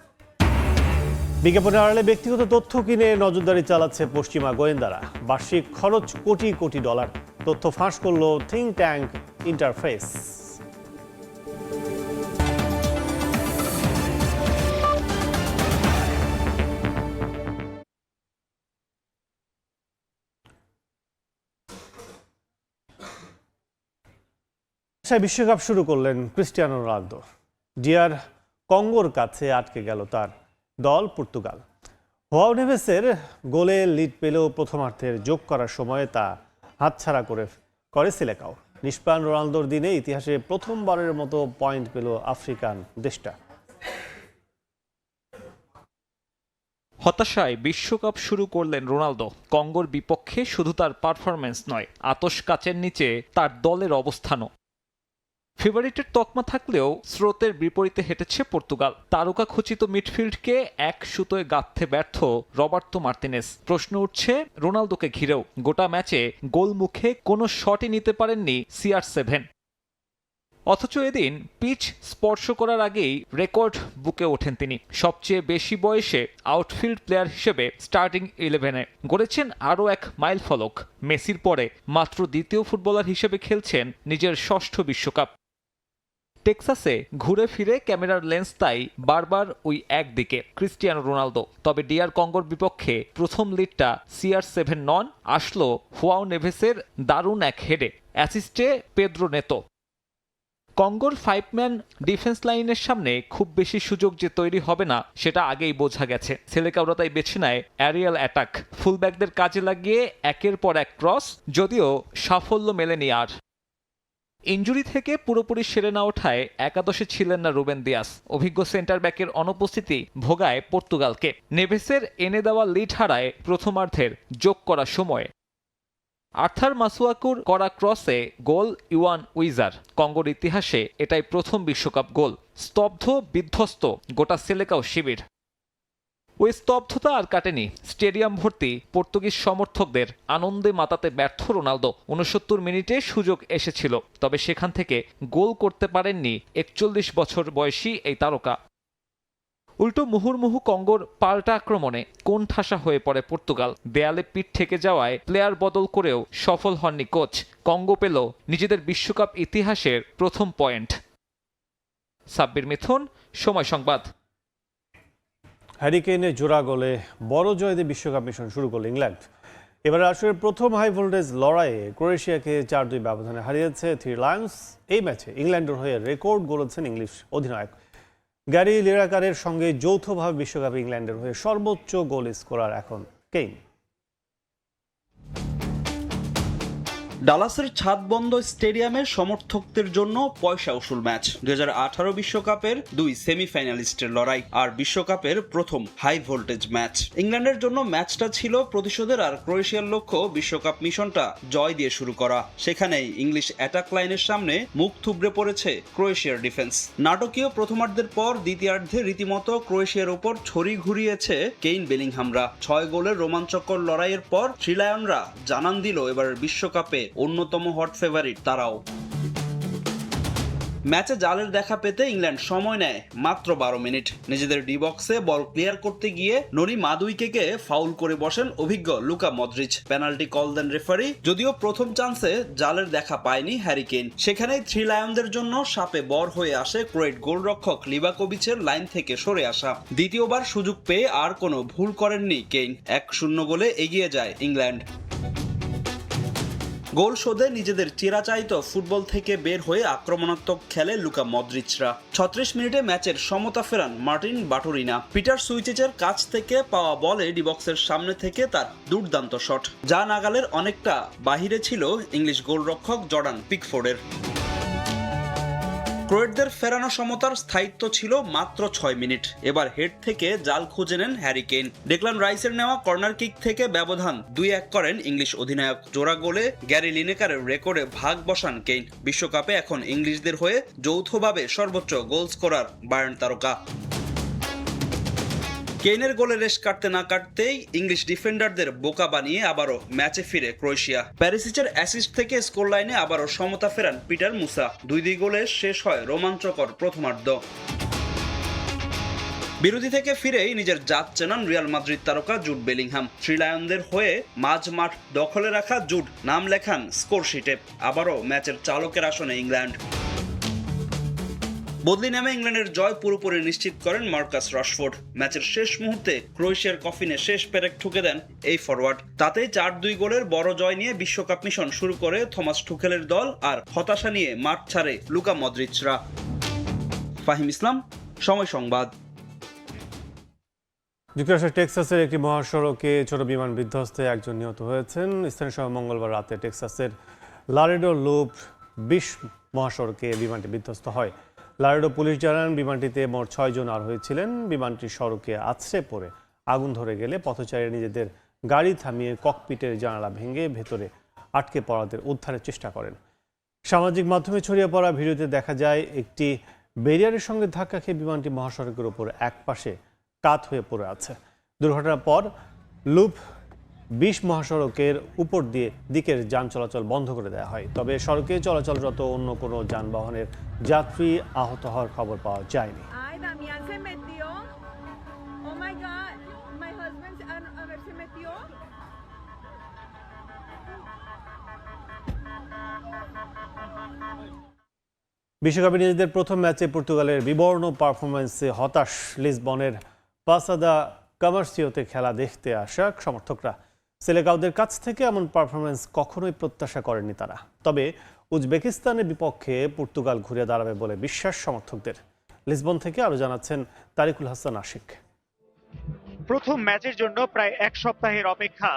বিজ্ঞাপনের আড়ালে ব্যক্তিগত তথ্য কিনে নজরদারি চালাচ্ছে পশ্চিমা গোয়েন্দারা। বার্ষিক খরচ কোটি কোটি ডলার। তথ্য ফাঁস করল থিঙ্ক ট্যাঙ্ক ইন্টারফেস। বিশ্বকাপ শুরু করলেন ক্রিস্টিয়ানো রোনালদো। ডিআর কঙ্গোর কাছে আটকে গেল তার দল পর্তুগাল। হোয়াও নেভেসের গোলে লিড পেলেও প্রথমার্ধের যোগ করার সময় তা হাতছাড়া করে সিলেকাও। নিষ্প্রাণ রোনালদোর দিনে ইতিহাসে প্রথমবারের মতো পয়েন্ট পেল আফ্রিকান দেশটা। হতাশায় বিশ্বকাপ শুরু করলেন রোনালদো। কঙ্গোর বিপক্ষে শুধু তার পারফরম্যান্স নয়, আতশ কাচের নিচে তার দলের অবস্থানও। ফেভারিটের তকমা থাকলেও স্রোতের বিপরীতে হেঁটেছে পর্তুগাল। তারকা খচিত মিডফিল্ডকে এক সুতোয় গাঁথতে ব্যর্থ রবার্তো মার্তিনেস। প্রশ্ন উঠছে রোনালদোকে ঘিরেও। গোটা ম্যাচে গোলমুখে কোনো শটই নিতে পারেননি CR7। অথচ এদিন পিচ স্পর্শ করার আগেই রেকর্ড বুকে ওঠেন তিনি। সবচেয়ে বেশি বয়সে আউটফিল্ড প্লেয়ার হিসেবে স্টার্টিং 11-এ গড়েছেন আরও এক মাইলফলক। মেসির পরে মাত্র দ্বিতীয় ফুটবলার হিসেবে খেলছেন নিজের ষষ্ঠ বিশ্বকাপ। টেক্সাসে ঘুরে ফিরে ক্যামেরার লেন্স তাই বারবার ওই একদিকে ক্রিস্টিয়ানো রোনালদো। তবে ডিআর কঙ্গোর বিপক্ষে প্রথম লিডটা CR7 নন, আসলো হুয়াও নেভেসের দারুণ এক হেডে, অ্যাসিস্টে পেদ্রো নেতো। কঙ্গোর 5-ম্যান ডিফেন্স লাইনের সামনে খুব বেশি সুযোগ যে তৈরি হবে না সেটা আগেই বোঝা গেছে। সেলেকাওরা তাই বেছে নেয় অ্যারিয়াল অ্যাটাক, ফুলব্যাকদের কাজে লাগিয়ে একের পর এক ক্রস, যদিও সাফল্য মেলেনি আর। ইনজুরি থেকে পুরোপুরি সেরে না ওঠায় একাদশে ছিলেন না রুবেন দিয়াস। অভিজ্ঞ সেন্টার ব্যাকের অনুপস্থিতি ভোগায় পর্তুগালকে। নেভেসের এনে দেওয়া লিড হারায় প্রথমার্ধের যোগ করা সময়ে। আর্থার মাসুয়াকুর করা ক্রসে গোল ইওয়ান উইজার। কঙ্গোর ইতিহাসে এটাই প্রথম বিশ্বকাপ গোল। স্তব্ধ বিধ্বস্ত গোটা সেলেকাও শিবির। ওই স্তব্ধতা আর কাটেনি। স্টেডিয়াম ভর্তি পর্তুগিজ সমর্থকদের আনন্দে মাতাতে ব্যর্থ রোনালদো। 69 মিনিটে সুযোগ এসেছিল, তবে সেখান থেকে গোল করতে পারেননি 41 বছর বয়সী এই তারকা। উল্টো মুহুর্মুহু কঙ্গোর পাল্টা আক্রমণে কোণঠাসা হয়ে পড়ে পর্তুগাল। দেয়ালে পিঠ ঠেকে যাওয়ায় প্লেয়ার বদল করেও সফল হননি কোচ। কঙ্গো পেল নিজেদের বিশ্বকাপ ইতিহাসের প্রথম পয়েন্ট। সাব্বির মিথুন, সময় সংবাদ। হ্যারি কেইনের জোড়া গোলে বড় জয় দিয়ে বিশ্বকাপ মিশন শুরু করল ইংল্যান্ড। এবার আসরের প্রথম হাই ভোল্টেজ লড়াইয়ে ক্রোয়েশিয়াকে 4-2 ব্যবধানে হারিয়েছে থ্রি লায়ন্স। এই ম্যাচে ইংল্যান্ডের হয়ে রেকর্ড করেছেন ইংলিশ অধিনায়ক গ্যারি লিনেকারের সঙ্গে যৌথভাবে বিশ্বকাপে ইংল্যান্ডের হয়ে সর্বোচ্চ গোল স্কোরার এখন কেইন। ডালাসের ছাদবন্ধ স্টেডিয়ামে সমর্থকদের জন্য পয়সা উসুল ম্যাচ। 2018 বিশ্বকাপের 2 সেমিফাইনালিস্টের লড়াই আর বিশ্বকাপের প্রথম হাই ভোল্টেজ ম্যাচ। ইংল্যান্ডের জন্য ম্যাচটা ছিল প্রতিশোধের, আর ক্রোয়েশিয়ার লক্ষ্য বিশ্বকাপ মিশনটা জয় দিয়ে শুরু করা। সেখানেই ইংলিশ অ্যাটাক লাইনের সামনে মুখ থুবড়ে পড়েছে ক্রোয়েশিয়ার ডিফেন্স। নাটকীয় প্রথমার্ধের পর দ্বিতীয়ার্ধে রীতিমতো ক্রোয়েশিয়ার ওপর ছড়ি ঘুরিয়েছে কেইন বেলিংহামরা। 6 গোলের রোমাঞ্চকর লড়াইয়ের পর থ্রি লায়নরা জানান দিল এবার বিশ্বকাপে অন্যতম হট ফেভারিট তারাও। ম্যাচে জালের দেখা পেতে ইংল্যান্ড সময় নেয় মাত্র 12 মিনিট। নিজেদের ডি বক্সে বল ক্লিয়ার করতে গিয়ে নরি মাদুইকেকে ফাউল করে বসেন অভিজ্ঞ লুকা মদ্রিচ। পেনাল্টি কল দেন রেফারি। যদিও প্রথম চান্সে জালের দেখা পায়নি হ্যারি কেইন, সেখানেই থ্রি লায়নদের জন্য সাপে বর হয়ে আসে ক্রোয়েট গোলরক্ষক লিভাকোভিচের লাইন থেকে সরে আসা। দ্বিতীয়বার সুযোগ পেয়ে আর কোনো ভুল করেননি কেইন। 1-0 গোলে এগিয়ে যায় ইংল্যান্ড। গোল শোধে নিজেদের চিরাচারিত ফুটবল থেকে বের হয়ে আক্রমণাত্মক খেলে লুকা মদ্রিচরা। 36 মিনিটে ম্যাচের সমতা ফেরান মার্টিন বাটুরিনা। পিটার সুইচেজের কাছ থেকে পাওয়া বলে ডিবক্সের সামনে থেকে তার দুর্দান্ত শট, যা নাগালের অনেকটা বাহিরে ছিল ইংলিশ গোলরক্ষক জর্ডান পিকফোর্ডের। ক্রোয়েটদের ফেরানো সমতার স্থায়িত্ব ছিল মাত্র 6 মিনিট। এবার হেড থেকে জাল খুঁজে নেন হ্যারি কেইন। ডেক্লান রাইসের নেওয়া কর্নার কিক থেকে ব্যবধান 2-1 করেন ইংলিশ অধিনায়ক। জোড়া গোলে গ্যারি লিনেকারের রেকর্ডে ভাগ বসান কেইন। বিশ্বকাপে এখন ইংলিশদের হয়ে যৌথভাবে সর্বোচ্চ গোল স্কোরার বায়ার্ন তারকা। কেইনের গোলে রেশ কাটতে না কাটতেই ইংলিশ ডিফেন্ডারদের বোকা বানিয়ে আবারও ম্যাচে ফিরে ক্রোয়েশিয়া। প্যারিসিচের অ্যাসিস্ট থেকে স্কোর লাইনে আবারও সমতা ফেরান পিটার মুসা। 2-2 গোলে শেষ হয় রোমাঞ্চকর প্রথমার্ধ। বিরতি থেকে ফিরেই নিজের জাত চেনান রিয়াল মাদ্রিদ তারকা জুড বেলিংহাম। থ্রি লায়নদের হয়ে মাঝ মাঠ দখলে রাখা জুড নাম লেখান স্কোর শিটে। আবারও ম্যাচের চালকের আসনে ইংল্যান্ড। বদলি নামে ইংল্যান্ডের জয় পুরোপুরি নিশ্চিত করেন মার্কাস রাশফোর্ড। ম্যাচের শেষ মুহূর্তে ক্রোয়েশিয়ার কফিনে শেষ পেরেক ঠুকে দেন এই ফরওয়ার্ড। তাতেই 4-2 গোলের বড় জয় নিয়ে বিশ্বকাপ মিশন শুরু করে থমাস টুখেলের দল, আর হতাশা নিয়ে মাঠ ছাড়ে লুকা মদ্রিচরা। ফাহিম ইসলাম, সময় সংবাদ। যুক্তরাষ্ট্রের টেক্সাসের একটি মহাসড়কে ছোট বিমান বিধ্বস্তে একজন নিহত হয়েছেন। স্থানীয় সময় মঙ্গলবার রাতে টেক্সাসের লারেডো লুপ 20 মহাসড়কে বিমানটি বিধ্বস্ত হয়। লারেডো পুলিশ জানান বিমানটিতে মোট 6 জন আর হয়েছিলেন। বিমানটি সড়কে আছড়ে পড়ে আগুন ধরে গেলে পথচারীরা নিজেদের গাড়ি থামিয়ে ককপিটের জানালা ভেঙে ভেতরে আটকে পড়াদের উদ্ধারের চেষ্টা করেন। সামাজিক মাধ্যমে ছড়িয়ে পড়া ভিডিওতে দেখা যায় একটি ব্যারিয়ারের সঙ্গে ধাক্কা খেয়ে বিমানটি মহাসড়কের উপর একপাশে কাত হয়ে পড়ে আছে। দুর্ঘটনার পর লুপ 20 মহাসড়কের উপর দিকের যান চলাচল বন্ধ করে দেওয়া হয়। তবে সড়কে চলাচলরত অন্য কোনো যানবাহনের যাত্রী আহত হওয়ার খবর পাওয়া যায়নি। বিশ্বকাপে নিজেদের প্রথম ম্যাচে পর্তুগালের বিবর্ণ পারফরমেন্সে হতাশ লিসবনের পাসাদা কমার্সিওতে খেলা দেখতে আসা সমর্থকরা। সেলেগাওদের কাছ থেকে এমন পারফরমেন্স কখনোই প্রত্যাশা করেননি তারা। তবে উজবেকিস্তানের বিপক্ষে পর্তুগাল ঘুরে দাঁড়াবে বলে বিশ্বাস সমর্থকদের। লিসবন থেকে আরো জানাচ্ছেন তারিকুল হাসান আশিক। প্রথম ম্যাচের জন্য প্রায় এক সপ্তাহের অপেক্ষা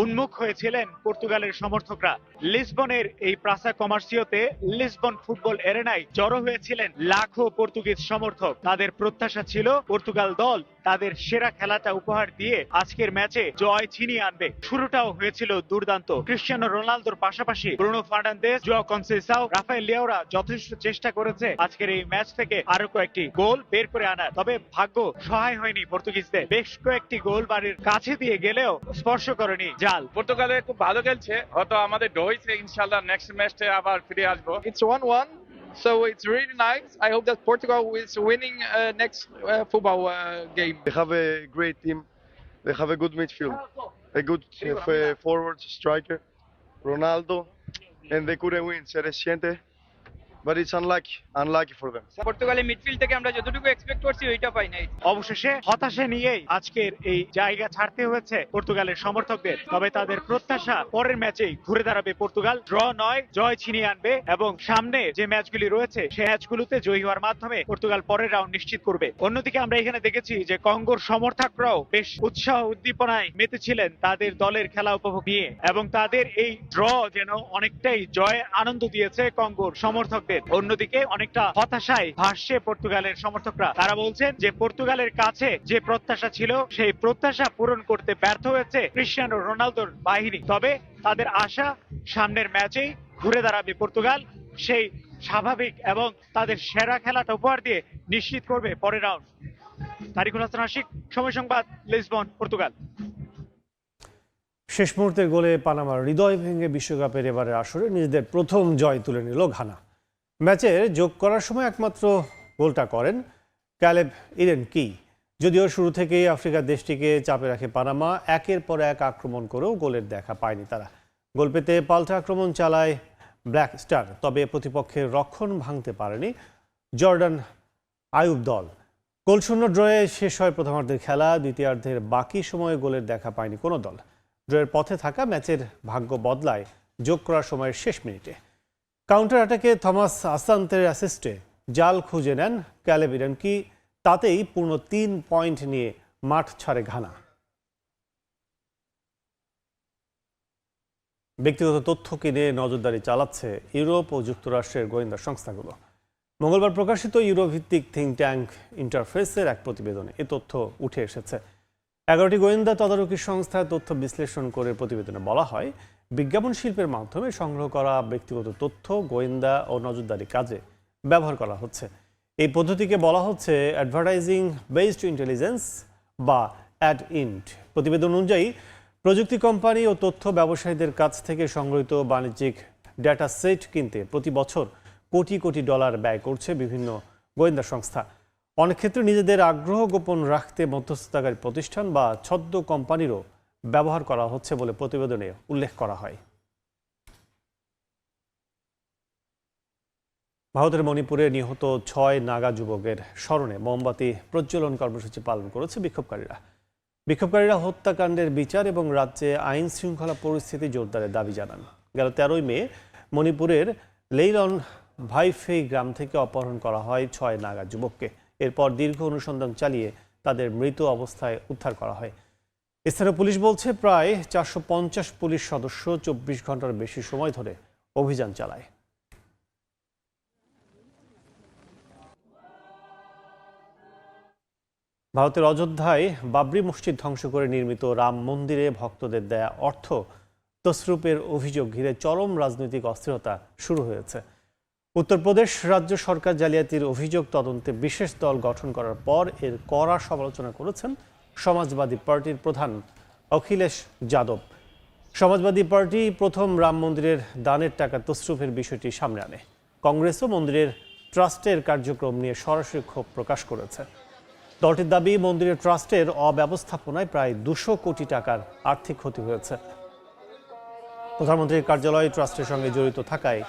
উন্মুখ হয়েছিলেন পর্তুগালের সমর্থকরা। লিসবনের এই প্রাসা কমার্সিওতে লিসবন ফুটবল এরেনায় জড়ো হয়েছিলেন লাখো পর্তুগিজ সমর্থক। তাদের প্রত্যাশা ছিল পর্তুগাল দল তাদের সেরা খেলাটা উপহার দিয়ে আজকের ম্যাচে জয় ছিনিয়ে আনবে। শুরুটাও হয়েছিল দুর্দান্ত। ক্রিশ্চিয়ানো রোনালদোর পাশাপাশি ব্রুনো ফার্নান্দেজ, জোয়াও কনসেসাও, রাফায়েল লিয়াওরা যথেষ্ট চেষ্টা করেছে আজকের এই ম্যাচ থেকে আরো কয়েকটি গোল বের করে আনার। তবে ভাগ্য সহায় হয়নি পর্তুগিজদের। বেশ কয়েকটি গোল বাড়ির কাছে দিয়ে গেলেও স্পর্শ করেনি জাল। পর্তুগালে খুব ভালো খেলছে, হয়তো আমাদের হয়েছে, ইনশাআল্লাহ নেক্সট ম্যাচে আবার ফিরে আসবো। It's 1-1, so it's really nice. I hope that Portugal is winning next football game. They have a great team. They have a good midfield, a good forward striker, Ronaldo, and they couldn't win. Se resiente, but it's unlucky for them. পর্তুগালের midfield থেকে আমরা যতটুকু expect করছি ওইটা পাই নাই। অবশেষে হতাশা নিয়েই আজকের এই জায়গা ছাড়তে হয়েছে পর্তুগালের সমর্থকদের। তবে তাদের প্রত্যাশা পরের ম্যাচেই ঘুরে দাঁড়াবে পর্তুগাল, ড্র নয় জয় ছিনিয়ে আনবে এবং সামনে যে ম্যাচগুলি রয়েছে সেই ম্যাচগুলোতে জয়ী হওয়ার মাধ্যমে পর্তুগাল পরের রাউন্ড নিশ্চিত করবে। অন্যদিকে আমরা এখানে দেখেছি যে কঙ্গোর সমর্থকরাও বেশ উৎসাহ উদ্দীপনায় মেতেছিলেন তাদের দলের খেলা উপভোগ নিয়ে এবং তাদের এই ড্র যেন অনেকটাই জয় আনন্দ দিয়েছে কঙ্গোর সমর্থকদের। অন্যদিকে অনেকটা হতাশায় ভাসছে পর্তুগালের সমর্থকরা। তারা বলছেন যে পর্তুগালের কাছে যে প্রত্যাশা ছিল সেই প্রত্যাশা পূরণ করতে ব্যর্থ হয়েছে ক্রিশ্চিয়ানো রোনালদোর বাহিনী। তবে তাদের আশা সামনের ম্যাচেই ঘুরে দাঁড়াবে পর্তুগাল, সেই স্বাভাবিক এবং তাদের সেরা খেলাটা উপহার দিয়ে নিশ্চিত করবে পরের রাউন্ড। তারিকুল হাসান আশিক, সময় সংবাদ, লিসবন, পর্তুগাল। শেষ মুহূর্তের গোলে পানামার হৃদয় ভেঙে বিশ্বকাপের এবারের আসরে নিজেদের প্রথম জয় তুলে নিল ঘানা। ম্যাচের যোগ করার সময় একমাত্র গোলটা করেন ক্যালেব ইরেনকি। যদিও শুরু থেকেই আফ্রিকার দেশটিকে চাপে রাখে পানামা, একের পর এক আক্রমণ করেও গোলের দেখা পায়নি তারা। গোল পেতে পাল্টা আক্রমণ চালায় ব্ল্যাক স্টার, তবে প্রতিপক্ষের রক্ষণ ভাঙতে পারেনি জর্ডান আয়ুব দল। গোলশূন্য ড্রয়ে শেষ হয় প্রথমার্ধের খেলা। দ্বিতীয়ার্ধের বাকি সময়ে গোলের দেখা পায়নি কোনো দল। ড্রয়ের পথে থাকা ম্যাচের ভাগ্য বদলায় যোগ করার সময়ের শেষ মিনিটে। কাউন্টার অ্যাটাকে থমাস আসান্তের অ্যাসিস্টে জাল খুঁজে নেন ক্যালেব ইরেনকি। তাতেই পূর্ণ 3 পয়েন্ট নিয়ে মাঠ ছাড়ে ঘানা। ব্যক্তিগত তথ্য কিনে নজরদারি চালাচ্ছে ইউরোপ ও যুক্তরাষ্ট্রের গোয়েন্দা সংস্থাগুলো। মঙ্গলবার প্রকাশিত ইউরোভিত্তিক থিঙ্ক ট্যাঙ্ক ইন্টারফেসের এক প্রতিবেদনে এ তথ্য উঠে এসেছে। 11টি গোয়েন্দা তদারকি সংস্থা তথ্য বিশ্লেষণ করে প্রতিবেদনে বলা হয়, বিজ্ঞাপন শিল্পের মাধ্যমে সংগ্রহ করা ব্যক্তিগত তথ্য গোয়েন্দা ও নজরদারি কাজে ব্যবহার করা হচ্ছে। এই পদ্ধতিকে বলা হচ্ছে অ্যাডভার্টাইজিং বেসড ইন্টেলিজেন্স বা অ্যাড-ইন্ট। প্রতিবেদন অনুযায়ী প্রযুক্তি কোম্পানি ও তথ্য ব্যবসায়ীদের কাছ থেকে সংগৃহীত বাণিজ্যিক ডেটা সেট কিনতে প্রতি বছর কোটি কোটি ডলার ব্যয় করছে বিভিন্ন গোয়েন্দা সংস্থা। অনেক ক্ষেত্রে নিজেদের আগ্রহ গোপন রাখতে মধ্যস্থতাকারী প্রতিষ্ঠান বা ছদ্ম কোম্পানিরও ব্যবহার করা হচ্ছে বলে প্রতিবেদনে উল্লেখ করা হয়। ভারতের মণিপুরে নিহত 6 নাগা যুবকের স্মরণে মোমবাতি প্রজ্বলন কর্মসূচি পালন করেছে বিক্ষোভকারীরা হত্যাকাণ্ডের বিচার এবং রাজ্যে আইন শৃঙ্খলা পরিস্থিতি জোরদারের দাবি জানান। গেল 13 মে মণিপুরের লেইলন ভাইফেই গ্রাম থেকে অপহরণ করা হয় 6 নাগা যুবককে। এরপর দীর্ঘ অনুসন্ধান চালিয়ে তাদের মৃত অবস্থায় উদ্ধার করা হয়। স্থানীয় পুলিশ বলছে প্রায় 450 পুলিশ সদস্য 24 ঘন্টার বেশি সময় ধরে অভিযান চালায়। ভারতের অযোধ্যায় বাবরি মসজিদ ধ্বংস করে নির্মিত রাম মন্দিরে ভক্তদের দেয়া অর্থ তসরুপের অভিযোগ ঘিরে চরম রাজনৈতিক অস্থিরতা শুরু হয়েছে। উত্তরপ্রদেশ রাজ্য সরকার জালিয়াতির অভিযোগ তদন্তে বিশেষ দল গঠন করার পর এর কড়া সমালোচনা করেছেন সমাজবাদী পার্টির প্রধান অখিলেশ যাদব। সমাজবাদী পার্টি প্রথম রাম মন্দিরের দানের টাকা তসরুফের বিষয়টি সামনে আনে। কংগ্রেসও মন্দিরের ট্রাস্টের কার্যক্রম নিয়ে সরাসরি ক্ষোভ প্রকাশ করেছে। দলটির দাবি, মন্দিরের ট্রাস্টের অব্যবস্থাপনায় প্রায় 200 কোটি টাকার আর্থিক ক্ষতি হয়েছে। প্রধানমন্ত্রীর কার্যালয় ট্রাস্টের সঙ্গে জড়িত থাকায়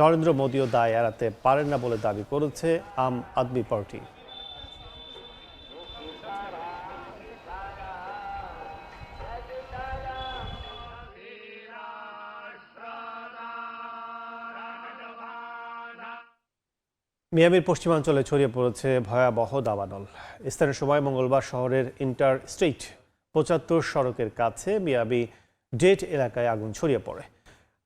নরেন্দ্র মোদীও দায় এড়াতে পারেন না বলে দাবি করেছে আম আদমি পার্টি। মিয়ামির পশ্চিমাঞ্চলে ছড়িয়ে পড়েছে ভয়াবহ দাবানল। স্থানীয় সময় মঙ্গলবার শহরের ইন্টার স্টেট ৭৫ সড়কের কাছে মিয়ামি ডেট এলাকায় আগুন ছড়িয়ে পড়ে।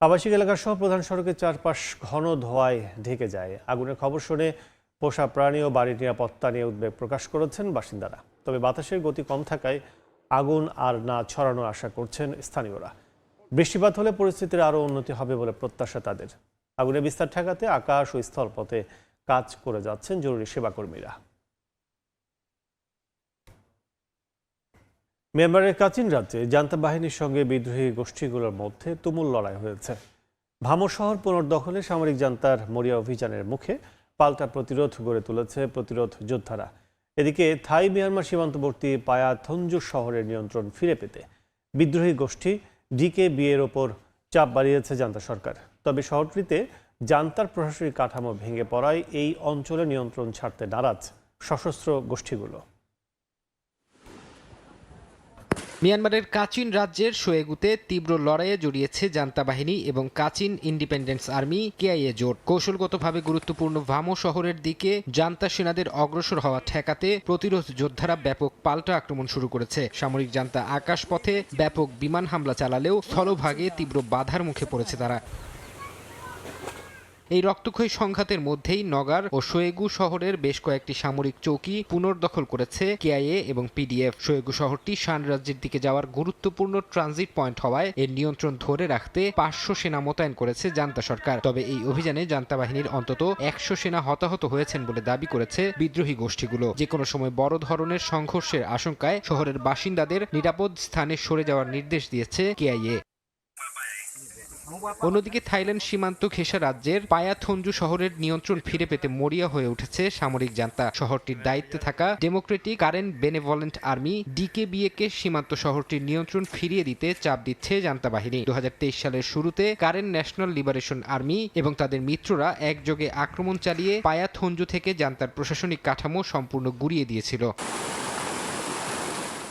আবাসিক এলাকা সহ প্রধান সড়কের চারপাশ ঘন ধোঁয়ায় ঢেকে যায়। আগুনের খবর শুনে পোষা প্রাণী ও বাড়ির নিরাপত্তা নিয়ে উদ্বেগ প্রকাশ করেছেন বাসিন্দারা। তবে বাতাসের গতি কম থাকায় আগুন আর না ছড়ানোর আশা করছেন স্থানীয়রা। বৃষ্টিপাত হলে পরিস্থিতির আরও উন্নতি হবে বলে প্রত্যাশা তাদের। আগুনের বিস্তার ঠেকাতে আকাশ ও স্থলপথে কাজ করে যাচ্ছেন জরুরি সেবাকর্মীরা। মিয়ানমারের কাচিন রাজ্যে জান্তা বাহিনীর সঙ্গে বিদ্রোহী গোষ্ঠীগুলোর মধ্যে তুমুল লড়াই হয়েছে। ভামো শহর পুনর্দখলে সামরিক জান্তার মরিয়া অভিযানের মুখে পাল্টা প্রতিরোধ গড়ে তুলেছে প্রতিরোধ যোদ্ধারা। এদিকে থাই মিয়ানমার সীমান্তবর্তী পায়াথঞ্জু শহরের নিয়ন্ত্রণ ফিরে পেতে বিদ্রোহী গোষ্ঠী ডিকেবি এর ওপর চাপ বাড়িয়েছে জান্তা সরকার। তবে শহরটিতে জান্তার প্রশাসনিক কাঠামো ভেঙে পড়ায় এই অঞ্চলে নিয়ন্ত্রণ ছাড়তে নারাজ সশস্ত্র গোষ্ঠীগুলো। মিয়ানমারের কাচিন রাজ্যের শোয়েগুতে তীব্র লড়াইয়ে জড়িয়েছে জান্তা বাহিনী এবং কাচিন ইন্ডিপেন্ডেন্স আর্মি কেআইএ জোট। কৌশলগতভাবে গুরুত্বপূর্ণ ভামো শহরের দিকে জান্তা সেনাদের অগ্রসর হওয়া ঠেকাতে প্রতিরোধ যোদ্ধারা ব্যাপক পাল্টা আক্রমণ শুরু করেছে। সামরিক জান্তা আকাশপথে ব্যাপক বিমান হামলা চালালেও স্থলভাগে তীব্র বাধার মুখে পড়েছে তারা। এই রক্তক্ষয়ী সংঘাতের মধ্যেই নগার ও শোয়েগু শহরের বেশ কয়েকটি সামরিক চৌকি পুনর্দখল করেছে কেআইএ এবং পিডিএফ। শোয়েগু শহরটি শান রাজ্যের দিকে যাওয়ার গুরুত্বপূর্ণ ট্রানজিট পয়েন্ট হওয়ায় এর নিয়ন্ত্রণ ধরে রাখতে ৫০০ সেনা মোতায়েন করেছে জান্তা সরকার। তবে এই অভিযানে জান্তা বাহিনীর অন্তত ১০০ সেনা হতাহত হয়েছেন বলে দাবি করেছে বিদ্রোহী গোষ্ঠীগুলো। যে কোনো সময় বড় ধরনের সংঘর্ষের আশঙ্কায় শহরের বাসিন্দাদের নিরাপদ স্থানে সরে যাওয়ার নির্দেশ দিয়েছে কেআইএ। অন্যদিকে থাইল্যান্ড সীমান্ত ঘেঁষা রাজ্যের পায়াথঞ্জু শহরের নিয়ন্ত্রণ ফিরে পেতে মরিয়া হয়ে উঠেছে সামরিক জান্তা। শহরটির দায়িত্বে থাকা ডেমোক্রেটিক কারেন্ট বেনেভলেন্ট আর্মি ডিকেবিএ-কে সীমান্ত শহরটির নিয়ন্ত্রণ ফিরিয়ে দিতে চাপ দিচ্ছে জান্তা বাহিনী। ২০২৩ সালের শুরুতে কারেন্ট ন্যাশনাল লিবারেশন আর্মি এবং তাদের মিত্ররা একযোগে আক্রমণ চালিয়ে পায়াথঞ্জু থেকে জান্তার প্রশাসনিক কাঠামো সম্পূর্ণ গুঁড়িয়ে দিয়েছিল।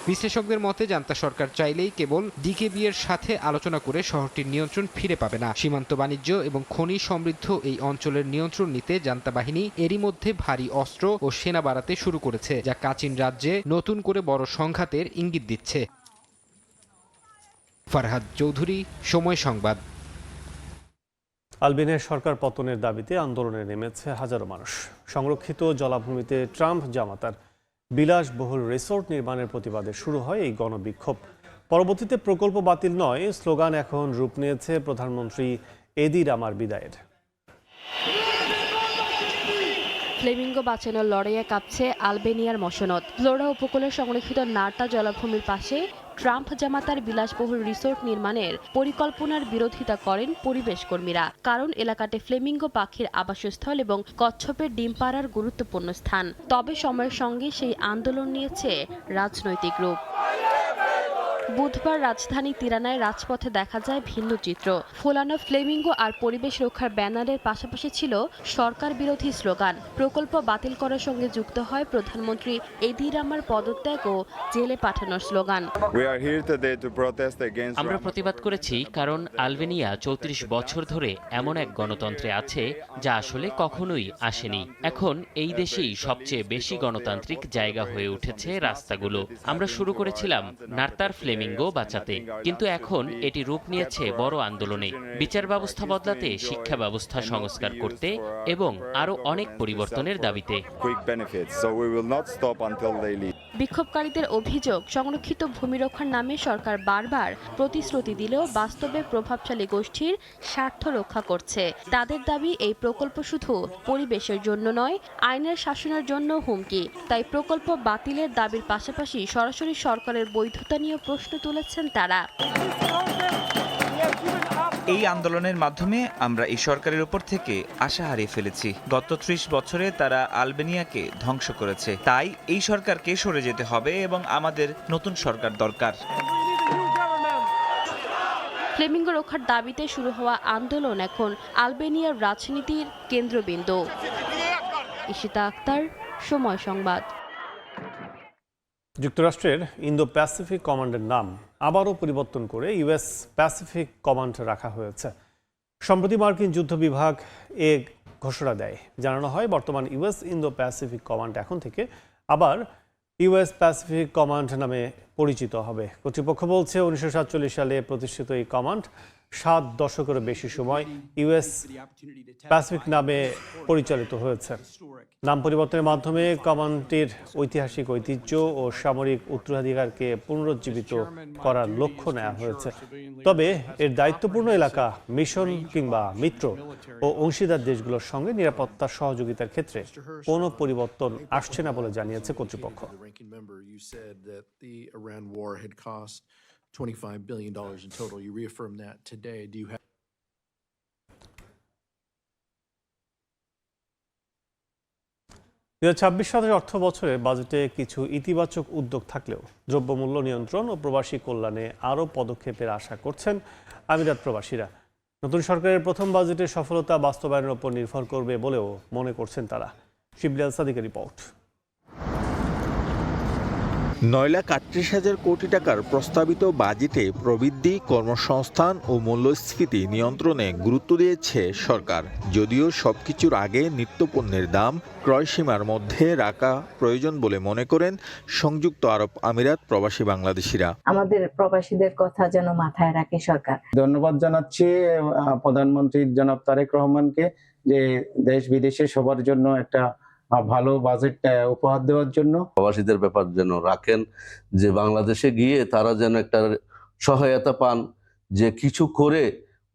বিশ্লেষকদের মতে জান্তা সরকার চাইলেই কেবল ডিকেবি এর সাথে আলোচনা করে শহরটির নিয়ন্ত্রণ ফিরে পাবে না। সীমান্ত বাণিজ্য এবং খনি সমৃদ্ধ এই অঞ্চলের নিয়ন্ত্রণ নিতে জান্তা বাহিনী এরই মধ্যে ভারী অস্ত্র ও সেনা বাড়াতে শুরু করেছে, যা কাচিন রাজ্যে নতুন করে বড় সংঘাতের ইঙ্গিত দিচ্ছে। ফারহাদ চৌধুরী, সময় সংবাদ। আলবেনিয়ার সরকার পতনের দাবিতে আন্দোলনে নেমেছে হাজারো মানুষ। সংরক্ষিত জলাভূমিতে ট্রাম্প জামাতার বিলাসবহুল রিসোর্ট নির্মাণের প্রতিবাদে শুরু হয় এই গণবিক্ষোভ। পরবর্তীতে প্রকল্প বাতিল নয় স্লোগান এখন রূপ নিয়েছে প্রধানমন্ত্রী এদি রামার বিদায়ের। ফ্লেমিঙ্গো বাঁচানোর লড়াইয়ে কাঁপছে আলবেনিয়ার মসনদ। ফ্লোরা উপকূলের সংরক্ষিত নার্টা জলাভূমির পাশে ট্রাম্প জামাতার বিলাসবহুল রিসোর্ট নির্মাণের পরিকল্পনার বিরোধিতা করেন পরিবেশ কর্মীরা। কারণ এলাকাতে ফ্লেমিঙ্গো পাখির আবাসস্থল এবং কচ্ছপের ডিম পাড়ার গুরুত্বপূর্ণ স্থান। তবে সময়ের সঙ্গে সেই আন্দোলন নিয়েছে রাজনৈতিক রূপ। বুধবার রাজধানী তিরানায় রাজপথে দেখা যায় ভিন্ন চিত্র। ফোলানো ফ্লেমিঙ্গো আর পরিবেশ রক্ষার ব্যানারের পাশাপাশি ছিল সরকার বিরোধী স্লোগান। প্রকল্প বাতিল করার সঙ্গে যুক্ত হয় প্রধানমন্ত্রী এদি রামার পদত্যাগ ও জেলে পাঠানোর স্লোগান। আমরা প্রতিবাদ করেছি কারণ আলবেনিয়া ৩৪ বছর ধরে এমন এক গণতন্ত্রে আছে যা আসলে কখনোই আসেনি। এখন এই দেশেই সবচেয়ে বেশি গণতান্ত্রিক জায়গা হয়ে উঠেছে রাস্তাগুলো। আমরা শুরু করেছিলাম নার্তার ফ্লেমিঙ্গো বাঁচাতে, কিন্তু এখন এটি রূপ নিয়েছে বড় আন্দোলনে। বিচার ব্যবস্থা বদলাতে, শিক্ষা ব্যবস্থা সংস্কার করতে এবং আরো অনেক পরিবর্তনের দাবিতে। বিক্ষোভকারীদের অভিযোগ, সংরক্ষিত ভূমি রক্ষার নামে সরকার বারবার প্রতিশ্রুতি দিলেও বাস্তবে প্রভাবশালী গোষ্ঠীর স্বার্থ রক্ষা করছে। তাদের দাবি এই প্রকল্প শুধু পরিবেশের জন্য নয়, আইনের শাসনের জন্য হুমকি। তাই প্রকল্প বাতিলের দাবির পাশাপাশি সরাসরি সরকারের বৈধতা নিয়ে প্রশ্ন তুলেছেন তারা। এই আন্দোলনের মাধ্যমে আমরা এই সরকারের উপর থেকে আশা হারিয়ে ফেলেছি। গত ৩০ বছরে তারা আলবেনিয়াকে ধ্বংস করেছে। তাই এই সরকারকে সরে যেতে হবে এবং আমাদের নতুন সরকার দরকার। ফ্লেমিঙ্গো রক্ষার দাবিতে শুরু হওয়া আন্দোলন এখন আলবেনিয়ার রাজনীতির কেন্দ্রবিন্দু। ইশিতা আক্তার, সময় সংবাদ। যুক্তরাষ্ট্রের ইন্দো প্যাসিফিক কমান্ডের নাম আবারও পরিবর্তন করে ইউএস প্যাসিফিক কমান্ড রাখা হয়েছে। সম্প্রতি মার্কিন যুদ্ধ বিভাগ এ ঘোষণা দেয়। জানানো হয় বর্তমান ইউএস ইন্দো প্যাসিফিক কমান্ড এখন থেকে আবার ইউএস প্যাসিফিক কমান্ড নামে পরিচিত হবে। কর্তৃপক্ষ বলছে 1947 সালে প্রতিষ্ঠিত এই কমান্ড 7 দশকেরও বেশি সময় ইউএস প্যাসিফিক নামে পরিচালিত হয়েছে। নাম পরিবর্তনের মাধ্যমে কমান্ডটির ঐতিহাসিক ঐতিহ্য ও সামরিক উত্তরাধিকারকে পুনরুজ্জীবিত করার লক্ষ্য নেওয়া হয়েছে। তবে এর দায়িত্বপূর্ণ এলাকা, মিশন কিংবা মিত্র ও অংশীদার দেশগুলোর সঙ্গে নিরাপত্তা সহযোগিতার ক্ষেত্রে কোনো পরিবর্তন আসছে না বলে জানিয়েছে কর্তৃপক্ষ। $25 billion in total. You reaffirm that today. Do you have 2026 সালের অর্থ বছরে বাজেটে কিছু ইতিবাচক উদ্যোগ থাকলেও দ্রব্যমূল্য নিয়ন্ত্রণ ও প্রবাসী কল্যাণে আরও পদক্ষেপের আশা করছেন আমিরাত প্রবাসীরা। নতুন সরকারের প্রথম বাজেটের সফলতা বাস্তবায়নের উপর নির্ভর করবে বলেও মনে করছেন তারা। শিবলি আল সাদিকের রিপোর্ট। 9,38,000 কোটি টাকার প্রস্তাবিত বাজেটে প্রবৃদ্ধি, কর্মসংস্থান ও মূল্যস্ফীতি নিয়ন্ত্রণে গুরুত্ব দিয়েছে সরকার। যদিও সবকিছুর আগে নিত্যপণ্যের দাম ক্রয়সীমার মধ্যে রাখা প্রয়োজন বলে মনে করেন সংযুক্ত আরব আমিরাত প্রবাসী বাংলাদেশিরা। আমাদের প্রবাসীদের কথা যেন মাথায় রাখে সরকার। ধন্যবাদ জানাচ্ছি প্রধানমন্ত্রী জনাব তারেক রহমানকে যে দেশ বিদেশে সবার জন্য একটা ভালো বাজেট উপহার দেওয়ার জন্য। প্রবাসীদের ব্যাপার যেন রাখেন, যে বাংলাদেশে গিয়ে তারা যেন একটা সহায়তা পান, যে কিছু করে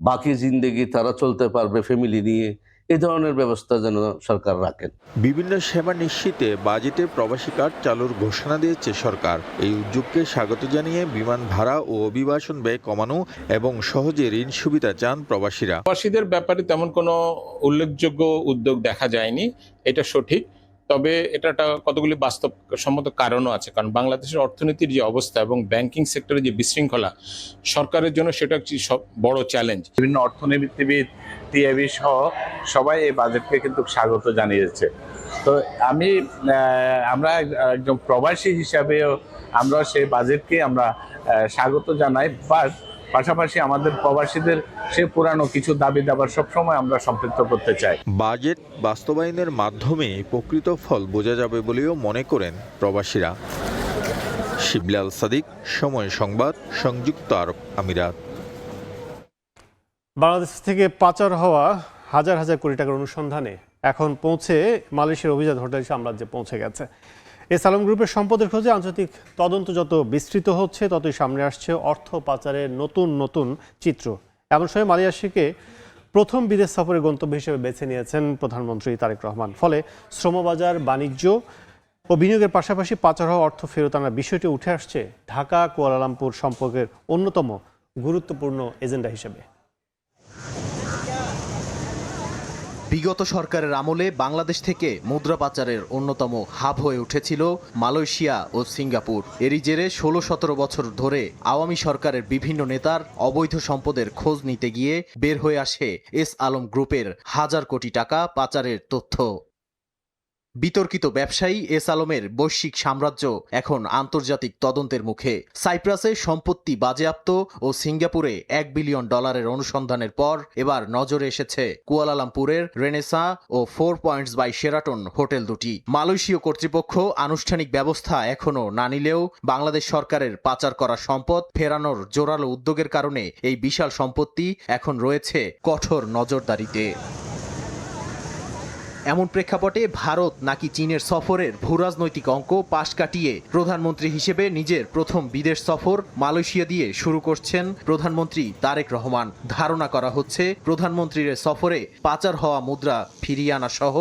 বাকি জিন্দেগি তারা চলতে পারবে ফ্যামিলি নিয়ে, এই ধরনের ব্যবস্থা যেন সরকার রাখেন। বিভিন্ন সেবা নিশ্চিতে বাজেটে প্রবাসী কার্ড চালুর ঘোষণা দিয়েছে সরকার। এই উদ্যোগকে স্বাগত জানিয়ে বিমান ভাড়া ও অভিবাসন ব্যয় কমানো এবং সহজে ঋণ সুবিধা চান প্রবাসীরা। প্রবাসীদের ব্যাপারে তেমন কোনো উল্লেখযোগ্য উদ্যোগ দেখা যায়নি, এটা সঠিক। তবে এটা কতগুলি বাস্তবসম্মত কারণও আছে, কারণ বাংলাদেশের অর্থনীতির যে অবস্থা এবং ব্যাংকিং সেক্টরে যে বিশৃঙ্খলা, সরকারের জন্য সেটা একটি বড় চ্যালেঞ্জ। বিভিন্ন অর্থনীতিবিদ, টিআইবি সহ সবাই এই বাজেটকে কিন্তু স্বাগত জানিয়েছে। তো আমরা একজন প্রবাসী হিসাবেও আমরা সেই বাজেটকে আমরা স্বাগত জানাই। পাশাপাশি আমাদের প্রবাসীদের সে পুরানো কিছু দাবি দাবার সবসময় আমরা সম্পৃক্ত করতে চাই। বাজেট বাস্তবায়নের মাধ্যমে প্রকৃত ফল বোঝা যাবে বলেও মনে করেন প্রবাসীরা। শিবলি আল সাদিক, সময় সংবাদ, সংযুক্ত আরব আমিরাত। বাংলাদেশ থেকে পাচার হওয়া হাজার হাজার কোটি টাকার অনুসন্ধানে এখন পৌঁছে মালয়েশিয়ার অভিজাত হোটেল সাম্রাজ্যে পৌঁছে গেছে। এস আলম গ্রুপের সম্পদের খোঁজে আন্তর্জাতিক তদন্ত যত বিস্তৃত হচ্ছে, ততই সামনে আসছে অর্থ পাচারের নতুন নতুন চিত্র। এমন সময় মালয়েশিয়াকে প্রথম বিদেশ সফরের গন্তব্য হিসেবে বেছে নিয়েছেন প্রধানমন্ত্রী তারেক রহমান। ফলে শ্রমবাজার, বাণিজ্য ও বিনিয়োগের পাশাপাশি পাচার হওয়া অর্থ ফেরত আনার বিষয়টি উঠে আসছে ঢাকা কুয়ালালামপুর সম্পর্কের অন্যতম গুরুত্বপূর্ণ এজেন্ডা হিসেবে। বিগত সরকারের আমলে বাংলাদেশ থেকে মুদ্রা পাচারের অন্যতম হাব হয়ে উঠেছিল মালয়েশিয়া ও সিঙ্গাপুর। এরই জেরে 16-17 বছর ধরে আওয়ামী সরকারের বিভিন্ন নেতার অবৈধ সম্পদের খোঁজ নিতে গিয়ে বের হয়ে আসে এস আলম গ্রুপের হাজার কোটি টাকা পাচারের তথ্য। বিতর্কিত ব্যবসায়ী এস আলমের বৈশ্বিক সাম্রাজ্য এখন আন্তর্জাতিক তদন্তের মুখে। সাইপ্রাসে সম্পত্তি বাজেয়াপ্ত ও সিঙ্গাপুরে $1 বিলিয়ন অনুসন্ধানের পর এবার নজরে এসেছে কুয়ালালামপুরের রেনেসা ও 4 পয়েন্টস বাই শেরাটন হোটেল দুটি। মালয়েশীয় কর্তৃপক্ষ আনুষ্ঠানিক ব্যবস্থা এখনও না নিলেও বাংলাদেশ সরকারের পাচার করা সম্পদ ফেরানোর জোরালো উদ্যোগের কারণে এই বিশাল সম্পত্তি এখন রয়েছে কঠোর নজরদারিতে। এমন প্রেক্ষাপটে ভারত নাকি চীনের সফরের ভূরাজনৈতিক অঙ্ক পাশ কাটিয়ে প্রধানমন্ত্রী হিসেবে নিজের প্রথম বিদেশ সফর মালয়েশিয়া দিয়ে শুরু করছেন প্রধানমন্ত্রী তারেক রহমান। ধারণা করা হচ্ছে প্রধানমন্ত্রীর সফরে পাচার হওয়া মুদ্রা ফিরিয়ে আনা সহ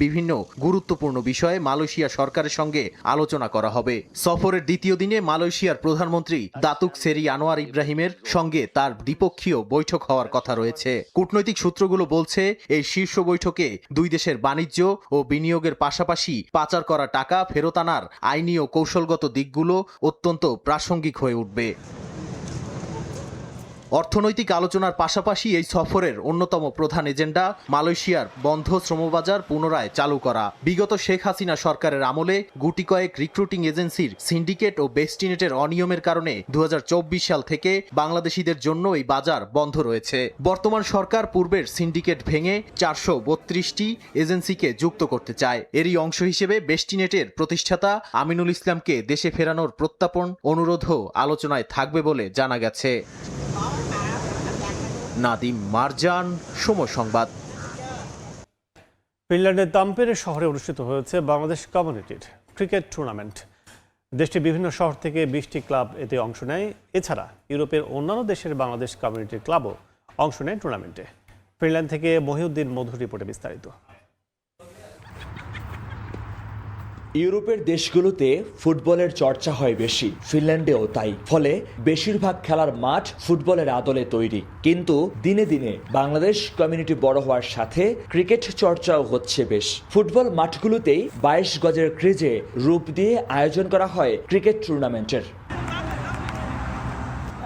বিভিন্ন গুরুত্বপূর্ণ বিষয়ে মালয়েশিয়া সরকারের সঙ্গে আলোচনা করা হবে। সফরের দ্বিতীয় দিনে মালয়েশিয়ার প্রধানমন্ত্রী দাতুক সেরি আনোয়ার ইব্রাহিমের সঙ্গে তার দ্বিপক্ষীয় বৈঠক হওয়ার কথা রয়েছে। কূটনৈতিক সূত্রগুলো বলছে এই শীর্ষ বৈঠকে দুই দেশের বাণিজ্য ও বিনিয়োগের পাশাপাশি পাচার করা টাকা ফেরত আনার আইনি ও কৌশলগত দিকগুলো অত্যন্ত প্রাসঙ্গিক হয়ে উঠবে। অর্থনৈতিক আলোচনার পাশাপাশি এই সফরের অন্যতম প্রধান এজেন্ডা মালয়েশিয়ার বন্ধ শ্রমবাজার পুনরায় চালু করা। বিগত শেখ হাসিনা সরকারের আমলে গুটি কয়েক রিক্রুটিং এজেন্সির সিন্ডিকেট ও বেস্টিনেটের অনিয়মের কারণে 2024 সাল থেকে বাংলাদেশিদের জন্য এই বাজার বন্ধ রয়েছে। বর্তমান সরকার পূর্বের সিন্ডিকেট ভেঙে 432টি এজেন্সিকে যুক্ত করতে চায়। এরই অংশ হিসেবে বেস্টিনেটের প্রতিষ্ঠাতা আমিনুল ইসলামকে দেশে ফেরানোর প্রত্যাপন অনুরোধও আলোচনায় থাকবে বলে জানা গেছে। নাদিম মারজান, সময় সংবাদ। ফিনল্যান্ডের তাম্পেরে শহরে অনুষ্ঠিত হয়েছে বাংলাদেশ কমিউনিটির ক্রিকেট টুর্নামেন্ট। দেশটির বিভিন্ন শহর থেকে 20টি ক্লাব এতে অংশ নেয়। এছাড়া ইউরোপের অন্যান্য দেশের বাংলাদেশ কমিউনিটির ক্লাবও অংশ নেয় টুর্নামেন্টে। ফিনল্যান্ড থেকে মহিউদ্দিন মধুর রিপোর্টে বিস্তারিত। ইউরোপের দেশগুলোতে ফুটবলের চর্চা হয় বেশি, ফিনল্যান্ডেও তাই। ফলে বেশিরভাগ খেলার মাঠ ফুটবলের আদলে তৈরি। কিন্তু দিনে দিনে বাংলাদেশ কমিউনিটি বড় হওয়ার সাথে ক্রিকেট চর্চাও হচ্ছে বেশ। ফুটবল মাঠগুলোতেই 22 গজের ক্রিজে রূপ দিয়ে আয়োজন করা হয় ক্রিকেট টুর্নামেন্টের।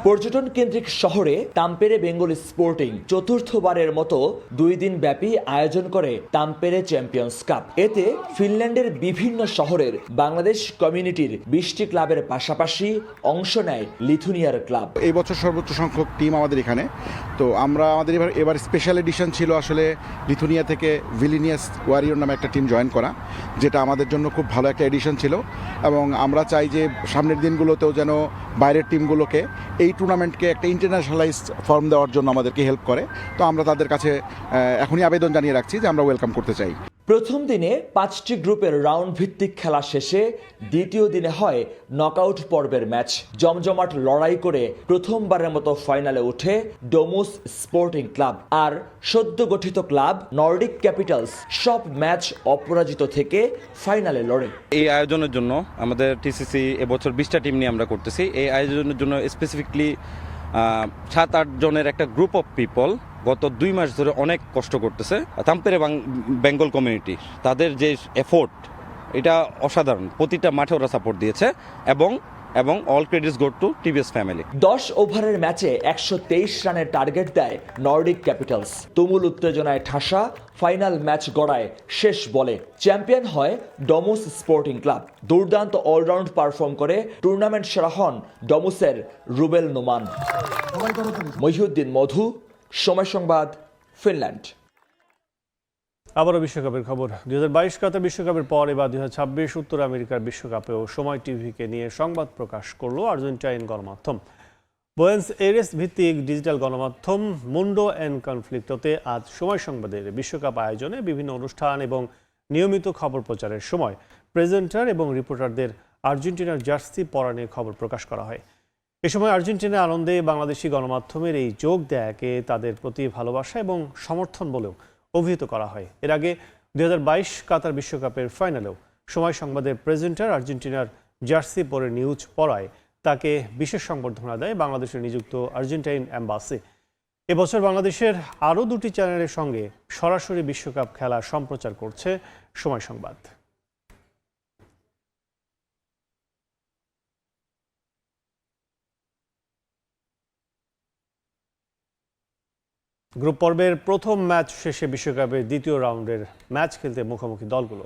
পর্যটন কেন্দ্রিক শহরে তাম্পেরে বেঙ্গল স্পোর্টিং চতুর্থবারের মতো 2 দিন ব্যাপী আয়োজন করে তাম্পেরে চ্যাম্পিয়ন্স কাপ। এতে ফিনল্যান্ডের বিভিন্ন শহরের বাংলাদেশ কমিউনিটির 20টি ক্লাবের পাশাপাশি অংশ নেয় লিথুনিয়ার ক্লাব। এই বছর সর্বোচ্চ সংখ্যক টিম আমাদের এখানে। তো আমাদের এবার স্পেশাল এডিশন ছিল আসলে লিথুনিয়া থেকে ভিলিনিয়াস ওয়ারিয়র নামে একটা টিম জয়েন করা, যেটা আমাদের জন্য খুব ভালো একটা এডিশন ছিল। এবং আমরা চাই যে সামনের দিনগুলোতেও যেন বাইরের টিমগুলোকে এই টুর্নামেন্টকে একটা ইন্টারন্যাশনালাইজড ফর্ম দেওয়ার জন্য আমাদেরকে হেল্প করে। তো আমরা তাদের কাছে এখনই আবেদন জানিয়ে রাখছি যে আমরা ওয়েলকাম করতে চাই। প্রথম দিনে 5টি গ্রুপের রাউন্ড ভিত্তিক খেলা শেষে দ্বিতীয় দিনে হয় নকআউট পর্বের ম্যাচ। জমজমাট লড়াই করে প্রথমবারের মতো ফাইনালে ওঠে ডোমুস স্পোর্টিং ক্লাব আর সদ্য গঠিত ক্লাব নর্ডিক ক্যাপিটালস। সব ম্যাচ অপরাজিত থেকে ফাইনালে লড়ে। এই আয়োজনের জন্য আমাদের টিসিসি এবছর 20টা টিম নিয়ে আমরা করতেছি। এই আয়োজনের জন্য স্পেসিফিকলি 7-8 জনের একটা গ্রুপ অফ পিপল গত 2 মাস ধরে অনেক কষ্ট করতেছে। তাম্পেরে বেঙ্গল কমিউনিটি তাদের যে এফোর্ট এটা অসাধারণ। প্রতিটা মাঠে ওরা সাপোর্ট দিয়েছে এবং all credits go to TVS family. 10 ওভারের ম্যাচে 123 রানের টার্গেট দেয় নর্ডিক ক্যাপিটালস। তুমুল উত্তেজনায় ঠাসা ফাইনাল ম্যাচ গড়ায় শেষ বলে। চ্যাম্পিয়ন হয় ডোমুস স্পোর্টিং ক্লাব। দুর্দান্ত অলরাউন্ড পারফর্ম করে টুর্নামেন্ট সেরা হন ডোমুসের রুবেল নোমান। মহিউদ্দিন মধু, সময় সংবাদ, ফিনল্যান্ড। আবারও বিশ্বকাপের খবর। 2022 কাতার বিশ্বকাপের পর এবার 2026 উত্তর আমেরিকার বিশ্বকাপেও সময় টিভিকে নিয়ে সংবাদ প্রকাশ করল আর্জেন্টাইন গণমাধ্যম। বুয়েন্স এইরেস ভিত্তিক ডিজিটাল গণমাধ্যম মুন্ডো এন কনফ্লিক্টোতে আজ সময় সংবাদের বিশ্বকাপ আয়োজনে বিভিন্ন অনুষ্ঠান এবং নিয়মিত খবর প্রচারের সময় প্রেজেন্টার এবং রিপোর্টারদের আর্জেন্টিনার জার্সি পরা নিয়ে খবর প্রকাশ করা হয়। এ সময় আর্জেন্টিনার আনন্দে বাংলাদেশি গণমাধ্যমের এই যোগ দেয়াকে তাদের প্রতি ভালোবাসা এবং সমর্থন বলেও অভিহিত করা হয়। এর আগে 2022 কাতার বিশ্বকাপের ফাইনালেও সময় সংবাদের প্রেজেন্টার আর্জেন্টিনার জার্সি পরে নিউজ পড়ায় তাকে বিশেষ সংবর্ধনা দেয় বাংলাদেশে নিযুক্ত আর্জেন্টাইন অ্যাম্বাসি। এবছর বাংলাদেশের আরও 2টি চ্যানেলের সঙ্গে সরাসরি বিশ্বকাপ খেলা সম্প্রচার করছে সময় সংবাদ। গ্রুপ পর্বের প্রথম ম্যাচ শেষে বিশ্বকাপের দ্বিতীয় রাউন্ডের ম্যাচ খেলতে মুখোমুখি দলগুলো,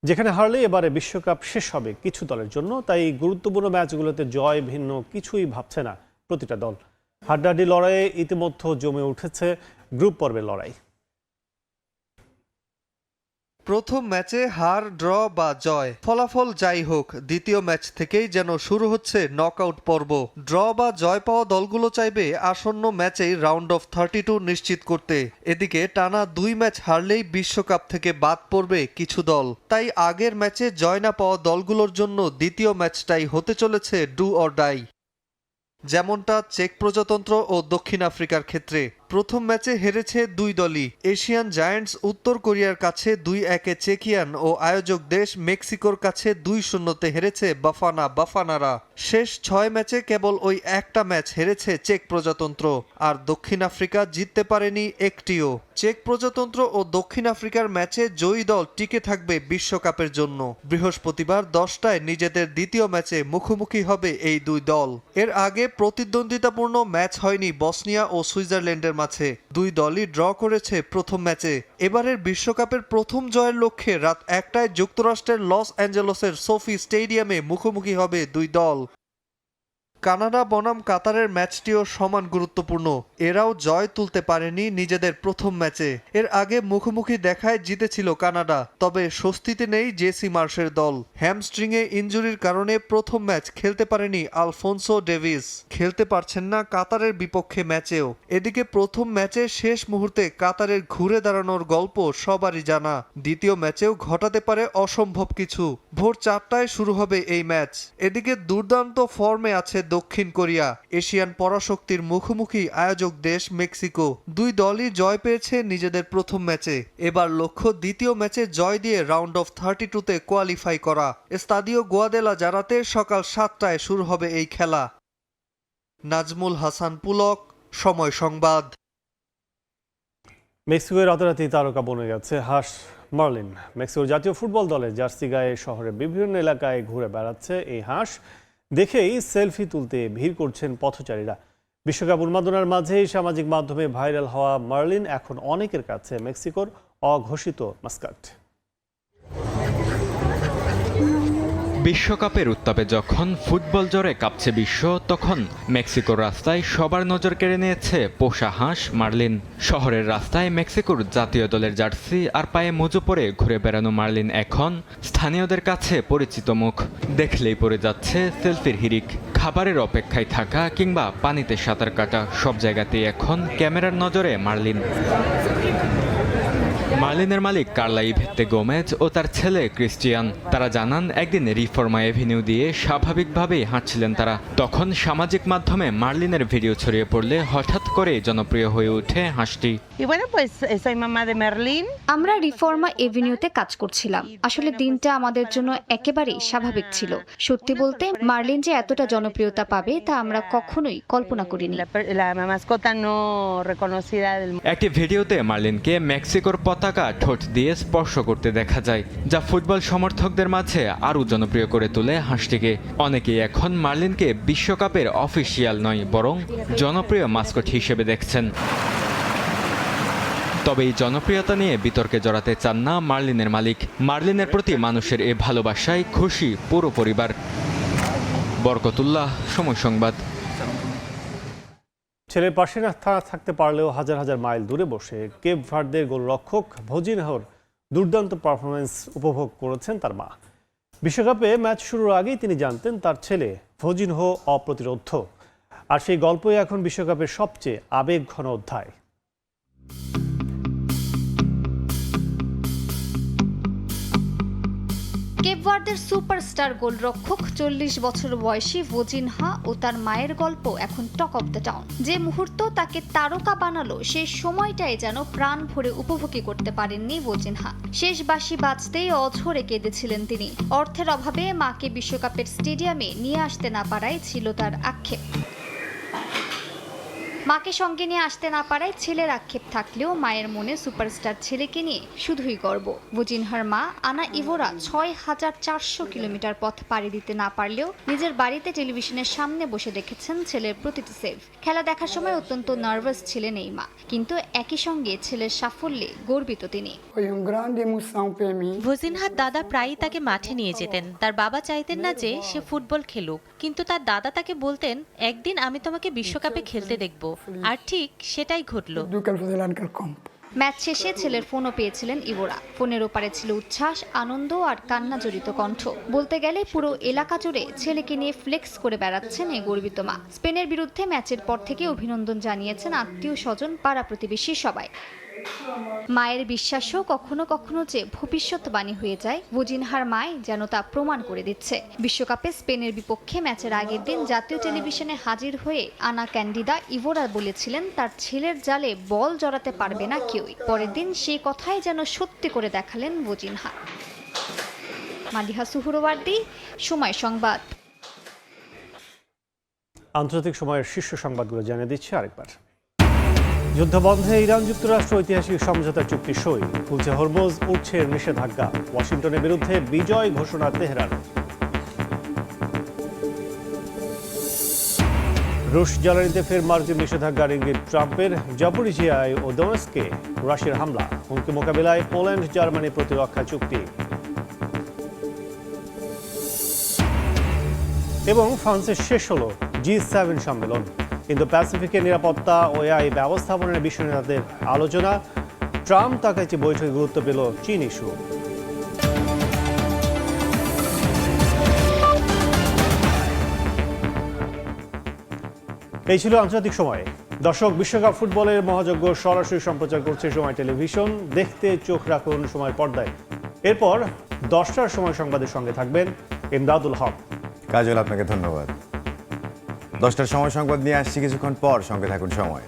যেখানে হারলে এবারে বিশ্বকাপ শেষ হবে কিছু দলের জন্য। তাই গুরুত্বপূর্ণ ম্যাচগুলোতে জয় ভিন্ন কিছুই ভাবছে না প্রতিটা দল। হাড্ডাহাড্ডি লড়াইয়ে ইতিমধ্যে জমে উঠেছে গ্রুপ পর্বের লড়াই। প্রথম ম্যাচে হার, ড্র বা জয়, ফলাফল যাই হোক, দ্বিতীয় ম্যাচ থেকেই যেন শুরু হচ্ছে নকআউট পর্ব। ড্র বা জয় পাওয়া দলগুলো চাইবে আসন্ন ম্যাচেই রাউন্ড অফ 32 নিশ্চিত করতে। এদিকে টানা 2 ম্যাচ হারলেই বিশ্বকাপ থেকে বাদ পড়বে কিছু দল। তাই আগের ম্যাচে জয় না পাওয়া দলগুলোর জন্য দ্বিতীয় ম্যাচটাই হতে চলেছে ডু অর ডাই, যেমনটা চেক প্রজাতন্ত্র ও দক্ষিণ আফ্রিকার ক্ষেত্রে। প্রথম ম্যাচে হেরেছে দুই দলই। এশিয়ান জায়ান্টস উত্তর কোরিয়ার কাছে 2-1 চেকিয়ান ও আয়োজক দেশ মেক্সিকোর কাছে 2-0 হেরেছে বাফানারা। শেষ 6 ম্যাচে কেবল ওই একটা ম্যাচ হেরেছে চেক প্রজাতন্ত্র, আর দক্ষিণ আফ্রিকা জিততে পারেনি একটিও। চেক প্রজাতন্ত্র ও দক্ষিণ আফ্রিকার ম্যাচে জয়ী দল টিকে থাকবে বিশ্বকাপের জন্য। বৃহস্পতিবার 10টায় নিজেদের দ্বিতীয় ম্যাচে মুখোমুখি হবে এই দুই দল। এর আগে প্রতিদ্বন্দ্বিতাপূর্ণ ম্যাচ হয়নি বসনিয়া ও সুইজারল্যান্ডের মাঝে। দুই দলই ড্র করেছে প্রথম ম্যাচে। এবারের বিশ্বকাপের প্রথম জয়ের লক্ষ্যে রাত 1টায় যুক্তরাষ্ট্রের লস অ্যাঞ্জেলসের সোফি স্টেডিয়ামে মুখোমুখি হবে দুই দল। কানাডা বনাম কাতারের ম্যাচটিও সমান গুরুত্বপূর্ণ। এরাও জয় তুলতে পারেনি নিজেদের প্রথম ম্যাচে। এর আগে মুখোমুখি দেখায় জিতেছিল কানাডা, তবে স্বস্তিতে নেই জেসি মার্শের দল। হ্যামস্ট্রিংয়ে ইনজুরির কারণে প্রথম ম্যাচ খেলতে পারেনি আলফোনসো ডেভিস, খেলতে পারছেন না কাতারের বিপক্ষে ম্যাচেও। এদিকে প্রথম ম্যাচে শেষ মুহূর্তে কাতারের ঘুরে দাঁড়ানোর গল্প সবারই জানা। দ্বিতীয় ম্যাচেও ঘটাতে পারে অসম্ভব কিছু। ভোর 4টায় শুরু হবে এই ম্যাচ। এদিকে দুর্দান্ত ফর্মে আছে দক্ষিণ কোরিয়া। এশিয়ান পরাশক্তির মুখোমুখি আয়োজক দেশ মেক্সিকো। দুই দলই জয় পেয়েছে নিজেদের প্রথম ম্যাচে। এবার লক্ষ্য দ্বিতীয় ম্যাচে জয় দিয়ে রাউন্ড অফ 32-তে কোয়ালিফাই করা। স্তাদিও গোয়াদেলা জারাতে সকাল 7টায় শুরু হবে এই খেলা। নাজমুল হাসান পুলক, সময় সংবাদ। মেক্সিকোর রাতারাতি তারকা বনে গেছে হাঁস মার্লিন। মেক্সিকোর জাতীয় ফুটবল দলের জার্সি গায়ে শহরের বিভিন্ন এলাকায় ঘুরে বেড়াচ্ছে এই হাঁস। দেখেই সেলফি তুলতে ভিড় করছেন পথচারীরা। বিশ্বকাপ উন্মাদনার মাঝেই সামাজিক মাধ্যমে ভাইরাল হওয়া মার্লিন এখন অনেকের কাছে মেক্সিকোর অঘোষিত মাস্কট। বিশ্বকাপের উত্তাপে যখন ফুটবল জ্বরে কাঁপছে বিশ্ব, তখন মেক্সিকোর রাস্তায় সবার নজর কেড়ে নিয়েছে পোষা হাঁস মার্লিন। শহরের রাস্তায় মেক্সিকোর জাতীয় দলের জার্সি আর পায়ে মোজো পরে ঘুরে বেড়ানো মার্লিন এখন স্থানীয়দের কাছে পরিচিত মুখ। দেখলেই পড়ে যাচ্ছে সেলফির হিড়িক। খাবারের অপেক্ষায় থাকা কিংবা পানিতে সাঁতার কাটা, সব জায়গাতেই এখন ক্যামেরার নজরে মার্লিন। মার্লিনের মালিক কার্লা ইভেতে গোমেজ ও তার ছেলে ক্রিস্টিয়ান। তারা জানান, একদিন রিফর্মা এভিনিউ দিয়ে স্বাভাবিকভাবেই হাঁটছিলেন তারা। তখন সামাজিক মাধ্যমে মার্লিনের ভিডিও ছড়িয়ে পড়লে হঠাৎ করে জনপ্রিয় হয়ে ওঠে হাঁসটি। আমরা রিফর্মা এভিনিউতে কাজ করছিলাম। আসলে দিনটা আমাদের জন্য একেবারেই স্বাভাবিক ছিল। সত্যি বলতে মার্লিন যে এতটা জনপ্রিয়তা পাবে তা আমরা কখনোই কল্পনা করিনি। একটি ভিডিওতে মার্লিনকে মেক্সিকোর পতাকা ঠোঁট দিয়ে স্পর্শ করতে দেখা যায়, যা ফুটবল সমর্থকদের মাঝে আরও জনপ্রিয় করে তোলে হাঁসটিকে। অনেকেই এখন মার্লিনকে বিশ্বকাপের অফিসিয়াল নয়, বরং জনপ্রিয় মাস্কট হিসেবে দেখছেন। তবে এই জনপ্রিয়তা নিয়ে বিতর্কে জড়াতে চান না মার্লিনের মালিক। মার্লিনের প্রতি মানুষের এ ভালোবাসায় খুশি পুরো পরিবার। বরকতুল্লাহ, সময় সংবাদ। ছেলের পাশে না থাকতে পারলেও হাজার হাজার মাইল দূরে বসে কেপ ভার্দের গোলরক্ষক ভজিনহোর দুর্দান্ত পারফরমেন্স উপভোগ করেছেন তার মা। বিশ্বকাপে ম্যাচ শুরুর আগেই তিনি জানতেন তার ছেলে ভজিনহো অপ্রতিরোধ্য। আর সেই গল্পই এখন বিশ্বকাপের সবচেয়ে আবেগঘন অধ্যায়। কেপ ভার্দের সুপারস্টার গোলরক্ষক 40 বছর বয়সী ভজিনহা ও তার মায়ের গল্প এখন টক অফ দ্য টাউন। যে মুহূর্ত তাকে তারকা বানালো, সেই সময়টাই যেন প্রাণ ভরে উপভোগী করতে পারেননি ভজিনহা। শেষ বাঁশি বাজতেই অঝরে কেঁদেছিলেন তিনি। অর্থের অভাবে মাকে বিশ্বকাপের স্টেডিয়ামে নিয়ে আসতে না পারাই ছিল তার আক্ষেপ। মাকে সঙ্গে নিয়ে আসতে না পারায় ছেলের আক্ষেপ থাকলেও মায়ের মনে সুপারস্টার ছেলেকে নিয়ে শুধুই গর্ব। ভজিনহার মা আনা ইভোরা 6400 কিলোমিটার পথ পাড়ি দিতে না পারলেও নিজের বাড়িতে টেলিভিশনের সামনে বসে দেখেছেন ছেলের প্রতিটি সেভ। খেলা দেখার সময় অত্যন্ত নার্ভাস ছিলেন এই মা, কিন্তু একই সঙ্গে ছেলের সাফল্যে গর্বিত তিনি। ভজিনহার দাদা প্রায়ই তাকে মাঠে নিয়ে যেতেন। তার বাবা চাইতেন না যে সে ফুটবল খেলুক, কিন্তু তার দাদা তাকে বলতেন, একদিন আমি তোমাকে বিশ্বকাপে খেলতে দেখব। আর ঠিক সেটাই ঘটল। ম্যাচ শেষে ছেলের ফোনও পেয়েছিলেন ইভোরা। ফোনের ওপারে ছিল উচ্ছ্বাস, আনন্দ আর কান্না জড়িত কণ্ঠ। বলতে গেলে পুরো এলাকা জুড়ে ছেলেকে নিয়ে ফ্লেক্স করে বেড়াচ্ছেন এই গর্বিত মা। স্পেনের বিরুদ্ধে ম্যাচের পর থেকে অভিনন্দন জানিয়েছেন আত্মীয় স্বজন, পাড়া প্রতিবেশী সবাই। মায়ের বিশ্বাসও কখনো কখনো যে ভবিষ্যৎবাণী হয়ে যায়, ভোজিনহার মায় যেন তা প্রমাণ করে দিচ্ছে। বিশ্বকাপে স্পেনের বিপক্ষে ম্যাচের আগের দিন জাতীয় টেলিভিশনে হাজির হয়ে আনা ক্যান্ডিদা ইভোরা বলেছিলেন তার ছেলের জালে বল জড়াতে পারবে না কেউই। পরের দিন সেই কথাই যেন সত্যি করে দেখালেন ভোজিনহা। মালিহা সুহরওয়ার্দী, সময় সংবাদ। আন্তর্জাতিক সময়ের শীর্ষ সংবাদগুলো জানিয়ে দিচ্ছে আরেকবার। যুদ্ধবন্ধে ইরান যুক্তরাষ্ট্র ঐতিহাসিক সমঝোতা চুক্তি সই, খুলছে হরমুজ, উঠছে নিষেধাজ্ঞা। ওয়াশিংটনের বিরুদ্ধে বিজয় ঘোষণা তেহরান। রুশ জ্বালানিতে ফের মার্কিন নিষেধাজ্ঞার ইঙ্গিত ট্রাম্পের। জাপোরিজিয়ায় ও দোনেস্কে রাশিয়ার হামলা, হুমকি মোকাবিলায় পোল্যান্ড জার্মানি প্রতিরক্ষা চুক্তি। এবং ফ্রান্সের শেষ হলো G7 সম্মেলন। কিন্তু প্যাসিফিকের নিরাপত্তা ও এআই ব্যবস্থাপনার বিষয় নিয়ে তাদের আলোচনা। ট্রাম্প তাকাইছে বৈঠকে গুরুত্ব পেল চীন ইস্যু। এই ছিল আন্তর্জাতিক সময়। দর্শক, বিশ্বকাপ ফুটবলের মহাযজ্ঞ সরাসরি সম্প্রচার করছে সময় টেলিভিশন। দেখতে চোখ রাখুন সময় পর্দায়। এরপর 10টার সময় সংবাদের সঙ্গে থাকবেন ইমদাদুল হক। কাজল, আপনাকে ধন্যবাদ। 10টার সময় সংবাদ নিয়ে আসছি কিছুক্ষণ পর, সঙ্গে থাকুন সময়।